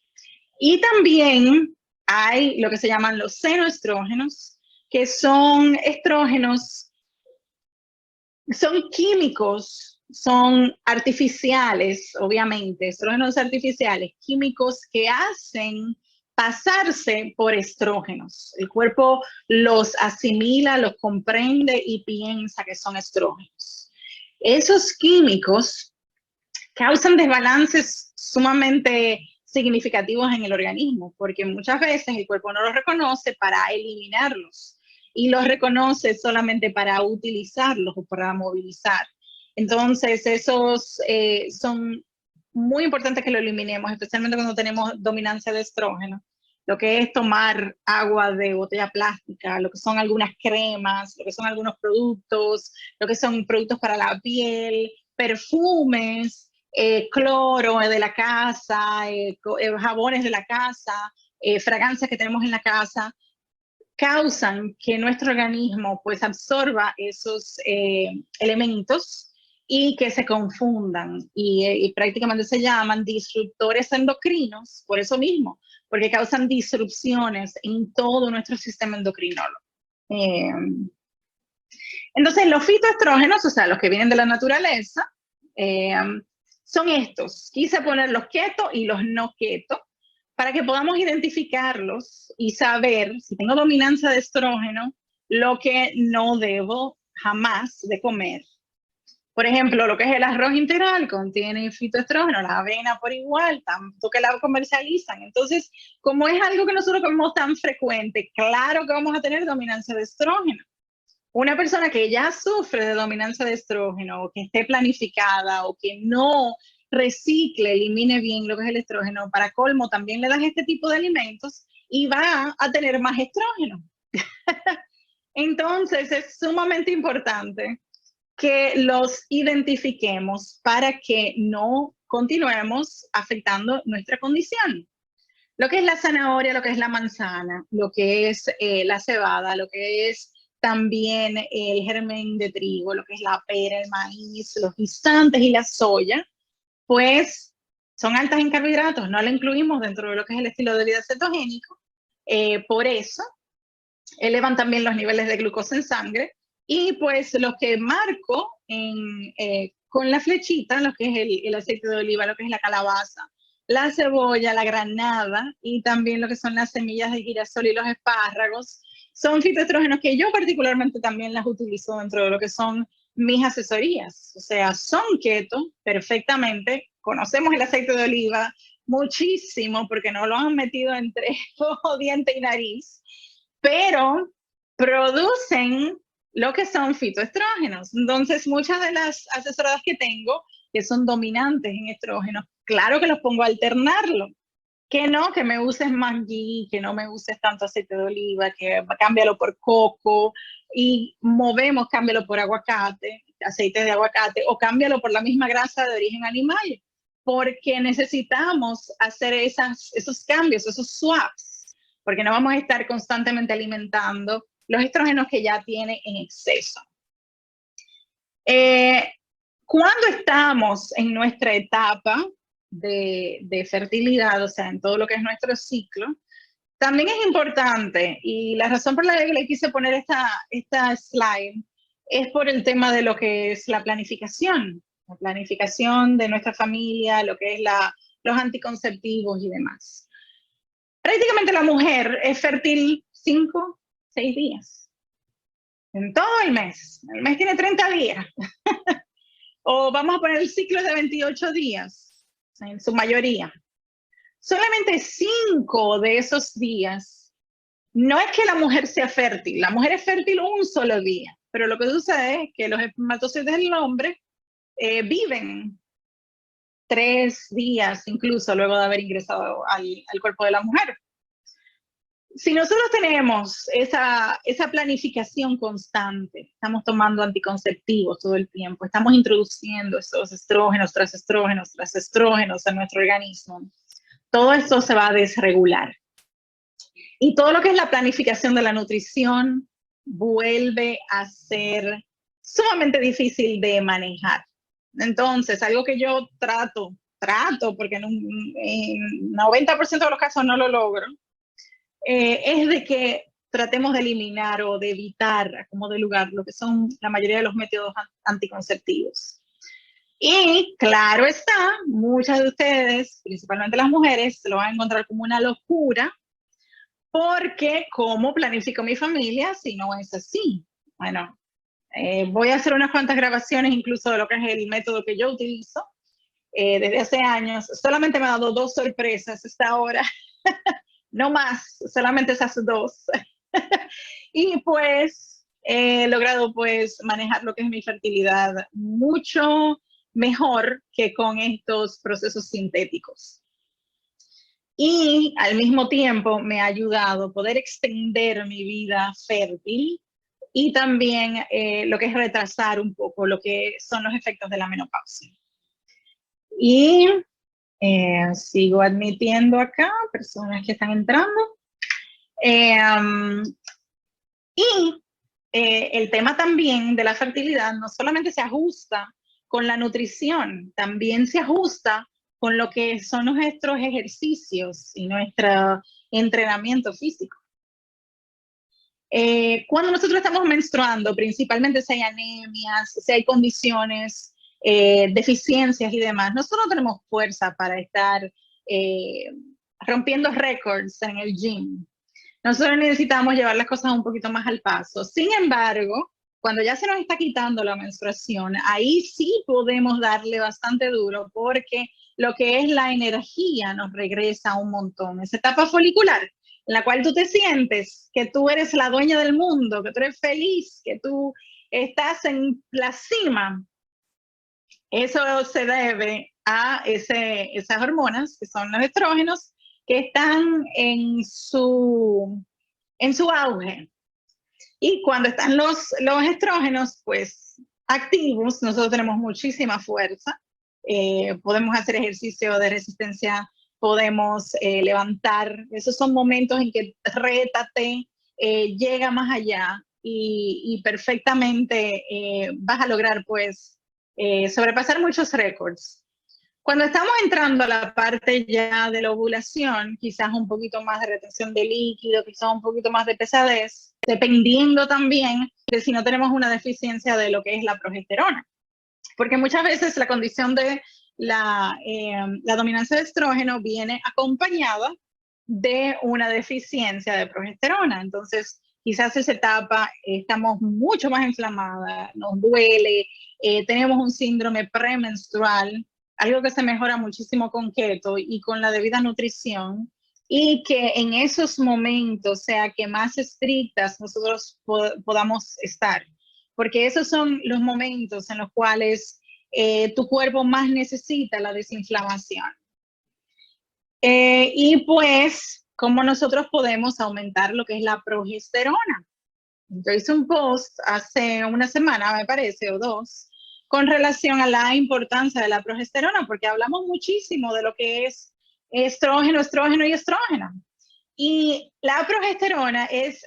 [SPEAKER 1] Y también hay lo que se llaman los senoestrógenos, que son estrógenos, son químicos, son artificiales, obviamente, estrógenos artificiales, químicos que hacen pasarse por estrógenos. El cuerpo los asimila, los comprende y piensa que son estrógenos. Esos químicos causan desbalances sumamente significativos en el organismo, porque muchas veces el cuerpo no los reconoce para eliminarlos y los reconoce solamente para utilizarlos o para movilizar. Entonces, esos son muy importantes que lo eliminemos, especialmente cuando tenemos dominancia de estrógeno. Lo que es tomar agua de botella plástica, lo que son algunas cremas, lo que son algunos productos, lo que son productos para la piel, perfumes, cloro de la casa, jabones de la casa, fragancias que tenemos en la casa, causan que nuestro organismo pues absorba esos elementos y que se confundan y prácticamente se llaman disruptores endocrinos por eso mismo, porque causan disrupciones en todo nuestro sistema endocrinólogo. Entonces los fitoestrógenos, o sea, los que vienen de la naturaleza, son estos. Quise poner los keto y los no keto para que podamos identificarlos y saber si tengo dominancia de estrógeno, lo que no debo jamás de comer. Por ejemplo, lo que es el arroz integral contiene fitoestrógeno, la avena por igual, tanto que la comercializan. Entonces, como es algo que nosotros comemos tan frecuente, claro que vamos a tener dominancia de estrógeno. Una persona que ya sufre de dominancia de estrógeno o que esté planificada o que no recicle, elimine bien lo que es el estrógeno, para colmo también le das este tipo de alimentos y va a tener más estrógeno. Entonces es sumamente importante que los identifiquemos para que no continuemos afectando nuestra condición. Lo que es la zanahoria, lo que es la manzana, lo que es la cebada, lo que es también el germen de trigo, lo que es la pera, el maíz, los guisantes y la soya, pues son altas en carbohidratos, no la incluimos dentro de lo que es el estilo de vida cetogénico. Por eso elevan también los niveles de glucosa en sangre, y pues los que marco con la flechita, lo que es el aceite de oliva, lo que es la calabaza, la cebolla, la granada y también lo que son las semillas de girasol y los espárragos, son fitoestrógenos que yo particularmente también las utilizo dentro de lo que son mis asesorías. O sea, son keto perfectamente, conocemos el aceite de oliva muchísimo porque nos lo han metido entre ojo, diente y nariz, pero producen lo que son fitoestrógenos. Entonces, muchas de las asesoradas que tengo, que son dominantes en estrógenos, claro que los pongo a alternarlo. Que no, que me uses más ghee, que no me uses tanto aceite de oliva, que cámbialo por coco y movemos, cámbialo por aguacate, aceite de aguacate, o cámbialo por la misma grasa de origen animal, porque necesitamos hacer esos cambios, esos swaps, porque no vamos a estar constantemente alimentando los estrógenos que ya tiene en exceso. Cuando estamos en nuestra etapa de fertilidad, o sea, en todo lo que es nuestro ciclo, también es importante, y la razón por la que le quise poner esta slide es por el tema de lo que es la planificación de nuestra familia, lo que es los anticonceptivos y demás. Prácticamente la mujer es fértil 5, 6 días, en todo el mes. El mes tiene 30 días. O vamos a poner el ciclo de 28 días, en su mayoría. Solamente 5 de esos días, no es que la mujer sea fértil, la mujer es fértil un solo día, pero lo que sucede es que los espermatozoides del hombre viven 3 días, incluso luego de haber ingresado al cuerpo de la mujer. Si nosotros tenemos esa planificación constante, estamos tomando anticonceptivos todo el tiempo, estamos introduciendo esos estrógenos tras estrógenos tras estrógenos en nuestro organismo, todo esto se va a desregular. Y todo lo que es la planificación de la nutrición vuelve a ser sumamente difícil de manejar. Entonces, algo que yo trato, porque en 90% de los casos no lo logro, es de que tratemos de eliminar o de evitar como de lugar lo que son la mayoría de los métodos anticonceptivos. Y claro está, muchas de ustedes, principalmente las mujeres, lo van a encontrar como una locura, porque ¿cómo planifico mi familia si no es así? Bueno, voy a hacer unas cuantas grabaciones incluso de lo que es el método que yo utilizo desde hace años. Solamente me ha dado 2 sorpresas hasta ahora. No más, solamente esas 2. Y pues he logrado pues manejar lo que es mi fertilidad mucho mejor que con estos procesos sintéticos. Y al mismo tiempo me ha ayudado a poder extender mi vida fértil y también lo que es retrasar un poco lo que son los efectos de la menopausia. Y sigo admitiendo acá personas que están entrando. Y el tema también de la fertilidad no solamente se ajusta con la nutrición, también se ajusta con lo que son nuestros ejercicios y nuestro entrenamiento físico. Cuando nosotros estamos menstruando, principalmente si hay anemias, si hay condiciones, deficiencias y demás, nosotros no tenemos fuerza para estar rompiendo récords en el gym. Nosotros necesitamos llevar las cosas un poquito más al paso. Sin embargo, cuando ya se nos está quitando la menstruación, ahí sí podemos darle bastante duro, porque lo que es la energía nos regresa un montón. Esa etapa folicular, en la cual tú te sientes que tú eres la dueña del mundo, que tú eres feliz, que tú estás en la cima, eso se debe a esas hormonas, que son los estrógenos, que están en su auge. Y cuando están los estrógenos, pues activos, nosotros tenemos muchísima fuerza, podemos hacer ejercicio de resistencia, podemos levantar, esos son momentos en que rétate, llega más allá y perfectamente vas a lograr pues sobrepasar muchos récords. Cuando estamos entrando a la parte ya de la ovulación, quizás un poquito más de retención de líquido, quizás un poquito más de pesadez, dependiendo también de si no tenemos una deficiencia de lo que es la progesterona. Porque muchas veces la condición de la dominancia de estrógeno viene acompañada de una deficiencia de progesterona. Entonces, quizás esa etapa estamos mucho más inflamadas, nos duele, tenemos un síndrome premenstrual, algo que se mejora muchísimo con keto y con la debida nutrición, y que en esos momentos sea que más estrictas nosotros podamos estar, porque esos son los momentos en los cuales tu cuerpo más necesita la desinflamación. Y pues, ¿cómo nosotros podemos aumentar lo que es la progesterona? Yo hice un post hace una semana, me parece, o dos, con relación a la importancia de la progesterona, porque hablamos muchísimo de lo que es estrógeno, estrógeno y estrógeno. Y la progesterona es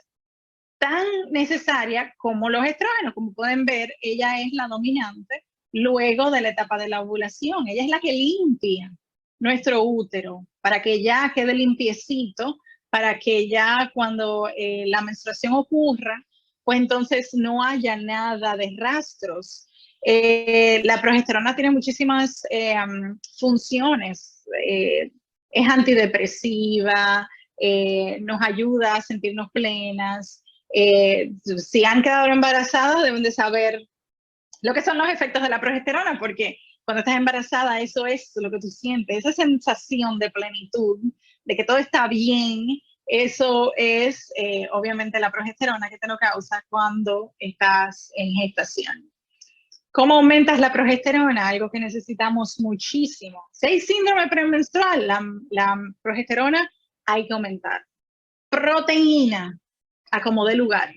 [SPEAKER 1] tan necesaria como los estrógenos. Como pueden ver, ella es la dominante luego de la etapa de la ovulación. Ella es la que limpia nuestro útero para que ya quede limpiecito, para que ya cuando la menstruación ocurra, pues entonces no haya nada de rastros. La progesterona tiene muchísimas funciones. Es antidepresiva, nos ayuda a sentirnos plenas. Si han quedado embarazadas, deben de saber lo que son los efectos de la progesterona, porque cuando estás embarazada, eso es lo que tú sientes, esa sensación de plenitud, de que todo está bien, eso es obviamente la progesterona que te lo causa cuando estás en gestación. ¿Cómo aumentas la progesterona? Algo que necesitamos muchísimo. Si hay síndrome premenstrual, la progesterona hay que aumentar. Proteína, a como dé lugar.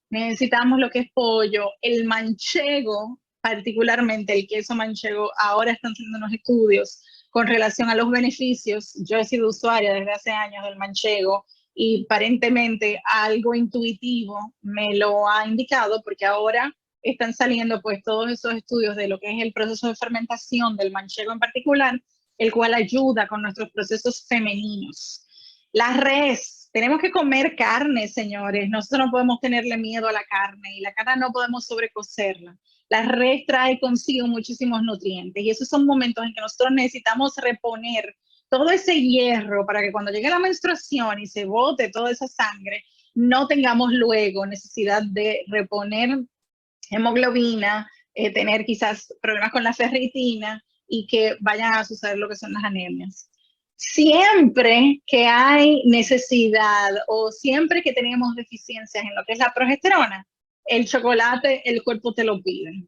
[SPEAKER 1] Necesitamos lo que es pollo, el manchego, particularmente el queso manchego. Ahora están haciendo unos estudios con relación a los beneficios. Yo he sido usuaria desde hace años del manchego y aparentemente algo intuitivo me lo ha indicado, porque ahora están saliendo pues todos esos estudios de lo que es el proceso de fermentación del manchego en particular, el cual ayuda con nuestros procesos femeninos. La res, tenemos que comer carne, señores. Nosotros no podemos tenerle miedo a la carne y la carne no podemos sobrecocerla. La res trae consigo muchísimos nutrientes y esos son momentos en que nosotros necesitamos reponer todo ese hierro para que cuando llegue la menstruación y se bote toda esa sangre, no tengamos luego necesidad de reponer hemoglobina, tener quizás problemas con la ferritina y que vayan a suceder lo que son las anemias. Siempre que hay necesidad o siempre que tenemos deficiencias en lo que es la progesterona, el chocolate, el cuerpo te lo pide.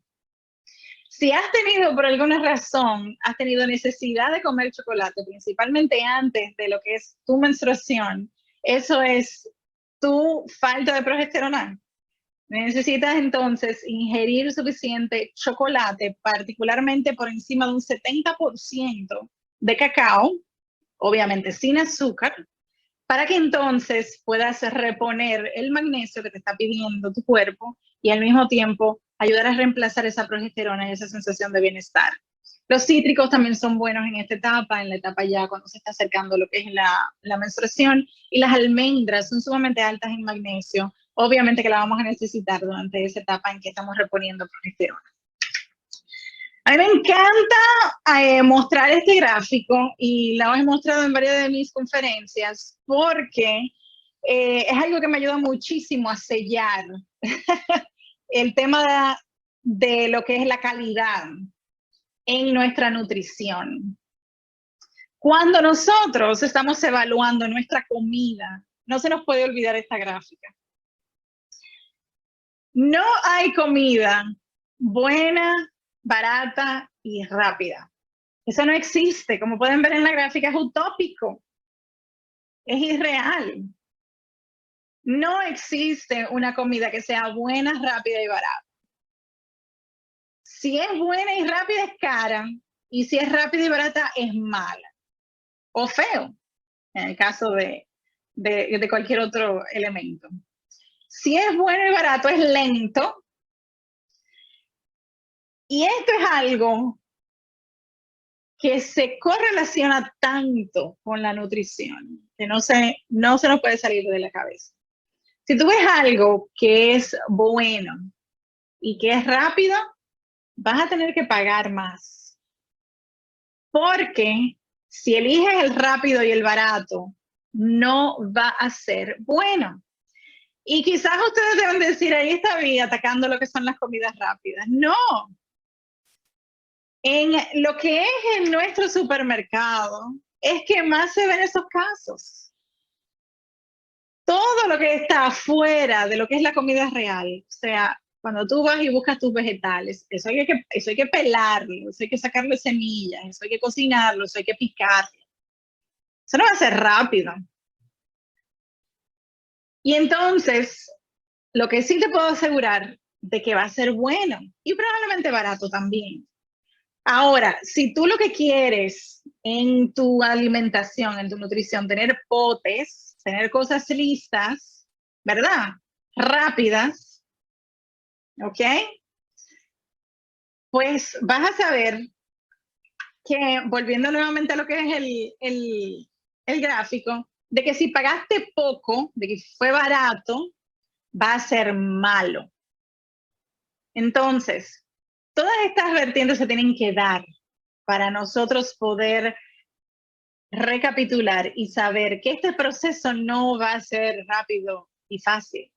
[SPEAKER 1] Si has tenido, por alguna razón, has tenido necesidad de comer chocolate, principalmente antes de lo que es tu menstruación, eso es tu falta de progesterona. Necesitas entonces ingerir suficiente chocolate, particularmente por encima de un 70% de cacao, obviamente sin azúcar, para que entonces puedas reponer el magnesio que te está pidiendo tu cuerpo y al mismo tiempo ayudar a reemplazar esa progesterona y esa sensación de bienestar. Los cítricos también son buenos en esta etapa, en la etapa ya cuando se está acercando lo que es la menstruación, y las almendras son sumamente altas en magnesio. Obviamente que la vamos a necesitar durante esa etapa en que estamos reponiendo progesterona. A mí me encanta mostrar este gráfico y lo he mostrado en varias de mis conferencias porque es algo que me ayuda muchísimo a sellar el tema de lo que es la calidad en nuestra nutrición. Cuando nosotros estamos evaluando nuestra comida, no se nos puede olvidar esta gráfica. No hay comida buena, barata y rápida. Eso no existe. Como pueden ver en la gráfica, es utópico. Es irreal. No existe una comida que sea buena, rápida y barata. Si es buena y rápida es cara, y si es rápida y barata es mala o feo, en el caso de cualquier otro elemento. Si es bueno y barato es lento, y esto es algo que se correlaciona tanto con la nutrición que no se nos puede salir de la cabeza. Si tú ves algo que es bueno y que es rápido, vas a tener que pagar más. Porque si eliges el rápido y el barato, no va a ser bueno. Y quizás ustedes deben decir, ahí está bien, atacando lo que son las comidas rápidas. No. En lo que es en nuestro supermercado, es que más se ven esos casos. Todo lo que está afuera de lo que es la comida real, o sea, cuando tú vas y buscas tus vegetales, eso hay que pelarlo, eso hay que sacarle semillas, eso hay que cocinarlo, eso hay que picarlo. Eso no va a ser rápido. Y entonces, lo que sí te puedo asegurar de que va a ser bueno y probablemente barato también. Ahora, si tú lo que quieres en tu alimentación, en tu nutrición, tener potes, tener cosas listas, ¿verdad? Rápidas, ¿ok? Pues vas a saber que, volviendo nuevamente a lo que es el gráfico, de que si pagaste poco, de que fue barato, va a ser malo. Entonces, todas estas vertientes se tienen que dar para nosotros poder recapitular y saber que este proceso no va a ser rápido y fácil.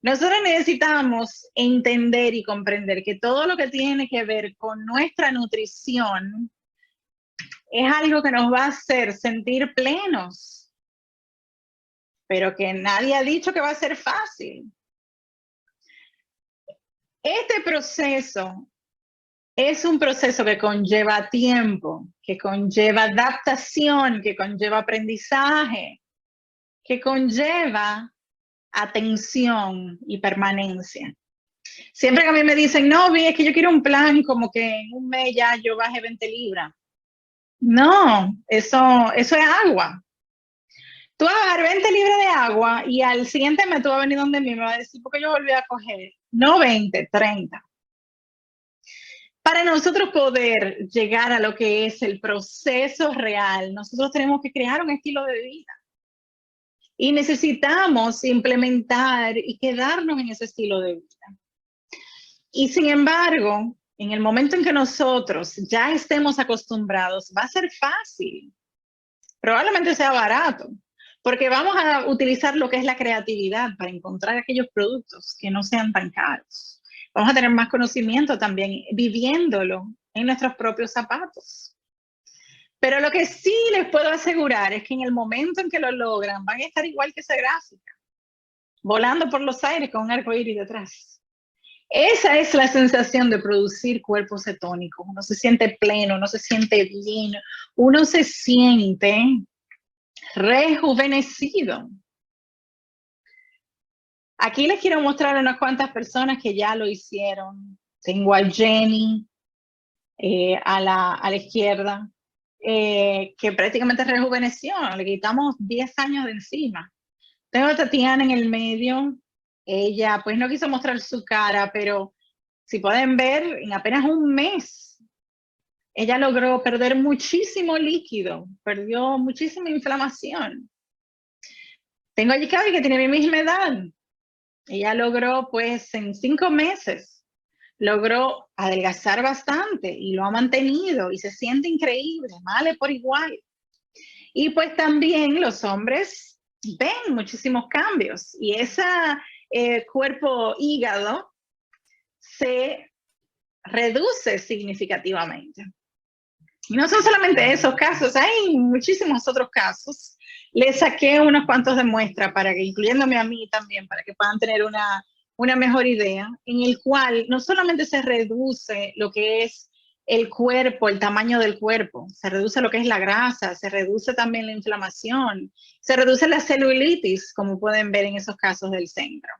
[SPEAKER 1] Nosotros necesitamos entender y comprender que todo lo que tiene que ver con nuestra nutrición es algo que nos va a hacer sentir plenos, pero que nadie ha dicho que va a ser fácil. Este proceso es un proceso que conlleva tiempo, que conlleva adaptación, que conlleva aprendizaje, que conlleva atención y permanencia. Siempre que a mí me dicen, no, Vi, es que yo quiero un plan como que en un mes ya yo baje 20 libras. No, eso es agua. Tú vas a bajar 20 libras de agua y al siguiente mes tú vas a venir donde mí y me vas a decir, porque yo volví a coger, no 20, 30. Para nosotros poder llegar a lo que es el proceso real, nosotros tenemos que crear un estilo de vida. Y necesitamos implementar y quedarnos en ese estilo de vida. Y sin embargo, en el momento en que nosotros ya estemos acostumbrados, va a ser fácil. Probablemente sea barato, porque vamos a utilizar lo que es la creatividad para encontrar aquellos productos que no sean tan caros. Vamos a tener más conocimiento también viviéndolo en nuestros propios zapatos. Pero lo que sí les puedo asegurar es que en el momento en que lo logran, van a estar igual que esa gráfica, volando por los aires con un arcoíris detrás. Esa es la sensación de producir cuerpos cetónicos. Uno se siente pleno, uno se siente bien, uno se siente rejuvenecido. Aquí les quiero mostrar a unas cuantas personas que ya lo hicieron. Tengo a Jenny a la izquierda, que prácticamente rejuveneció, le quitamos 10 años de encima. Tengo a Tatiana en el medio, ella pues no quiso mostrar su cara, pero si pueden ver, en apenas un mes, ella logró perder muchísimo líquido, perdió muchísima inflamación. Tengo a Yikabi que tiene mi misma edad. Ella logró pues en 5 meses, logró adelgazar bastante y lo ha mantenido y se siente increíble, vale por igual. Y pues también los hombres ven muchísimos cambios y ese cuerpo hígado se reduce significativamente. Y no son solamente esos casos, hay muchísimos otros casos. Les saqué unos cuantos de muestra para que, incluyéndome a mí también, para que puedan tener una mejor idea, en el cual no solamente se reduce lo que es el cuerpo, el tamaño del cuerpo, se reduce lo que es la grasa, se reduce también la inflamación, se reduce la celulitis, como pueden ver en esos casos del centro.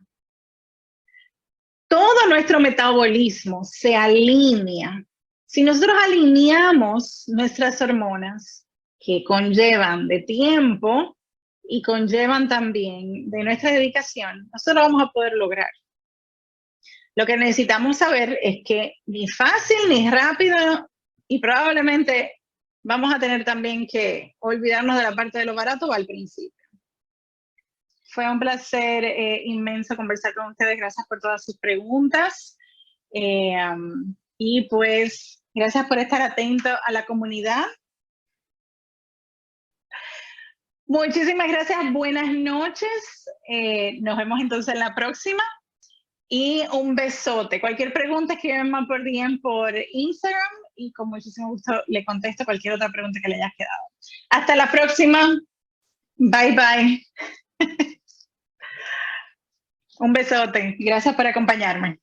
[SPEAKER 1] Todo nuestro metabolismo se alinea. Si nosotros alineamos nuestras hormonas, que conllevan de tiempo y conllevan también de nuestra dedicación, nosotros vamos a poder lograr. Lo que necesitamos saber es que ni fácil ni rápido, y probablemente vamos a tener también que olvidarnos de la parte de lo barato al principio. Fue un placer inmenso conversar con ustedes. Gracias por todas sus preguntas. Y pues, gracias por estar atento a la comunidad. Muchísimas gracias. Buenas noches. Nos vemos entonces en la próxima. Y un besote. Cualquier pregunta, escríbenme por DM por Instagram y con muchísimo gusto le contesto cualquier otra pregunta que le haya quedado. Hasta la próxima. Bye, bye. Un besote. Gracias por acompañarme.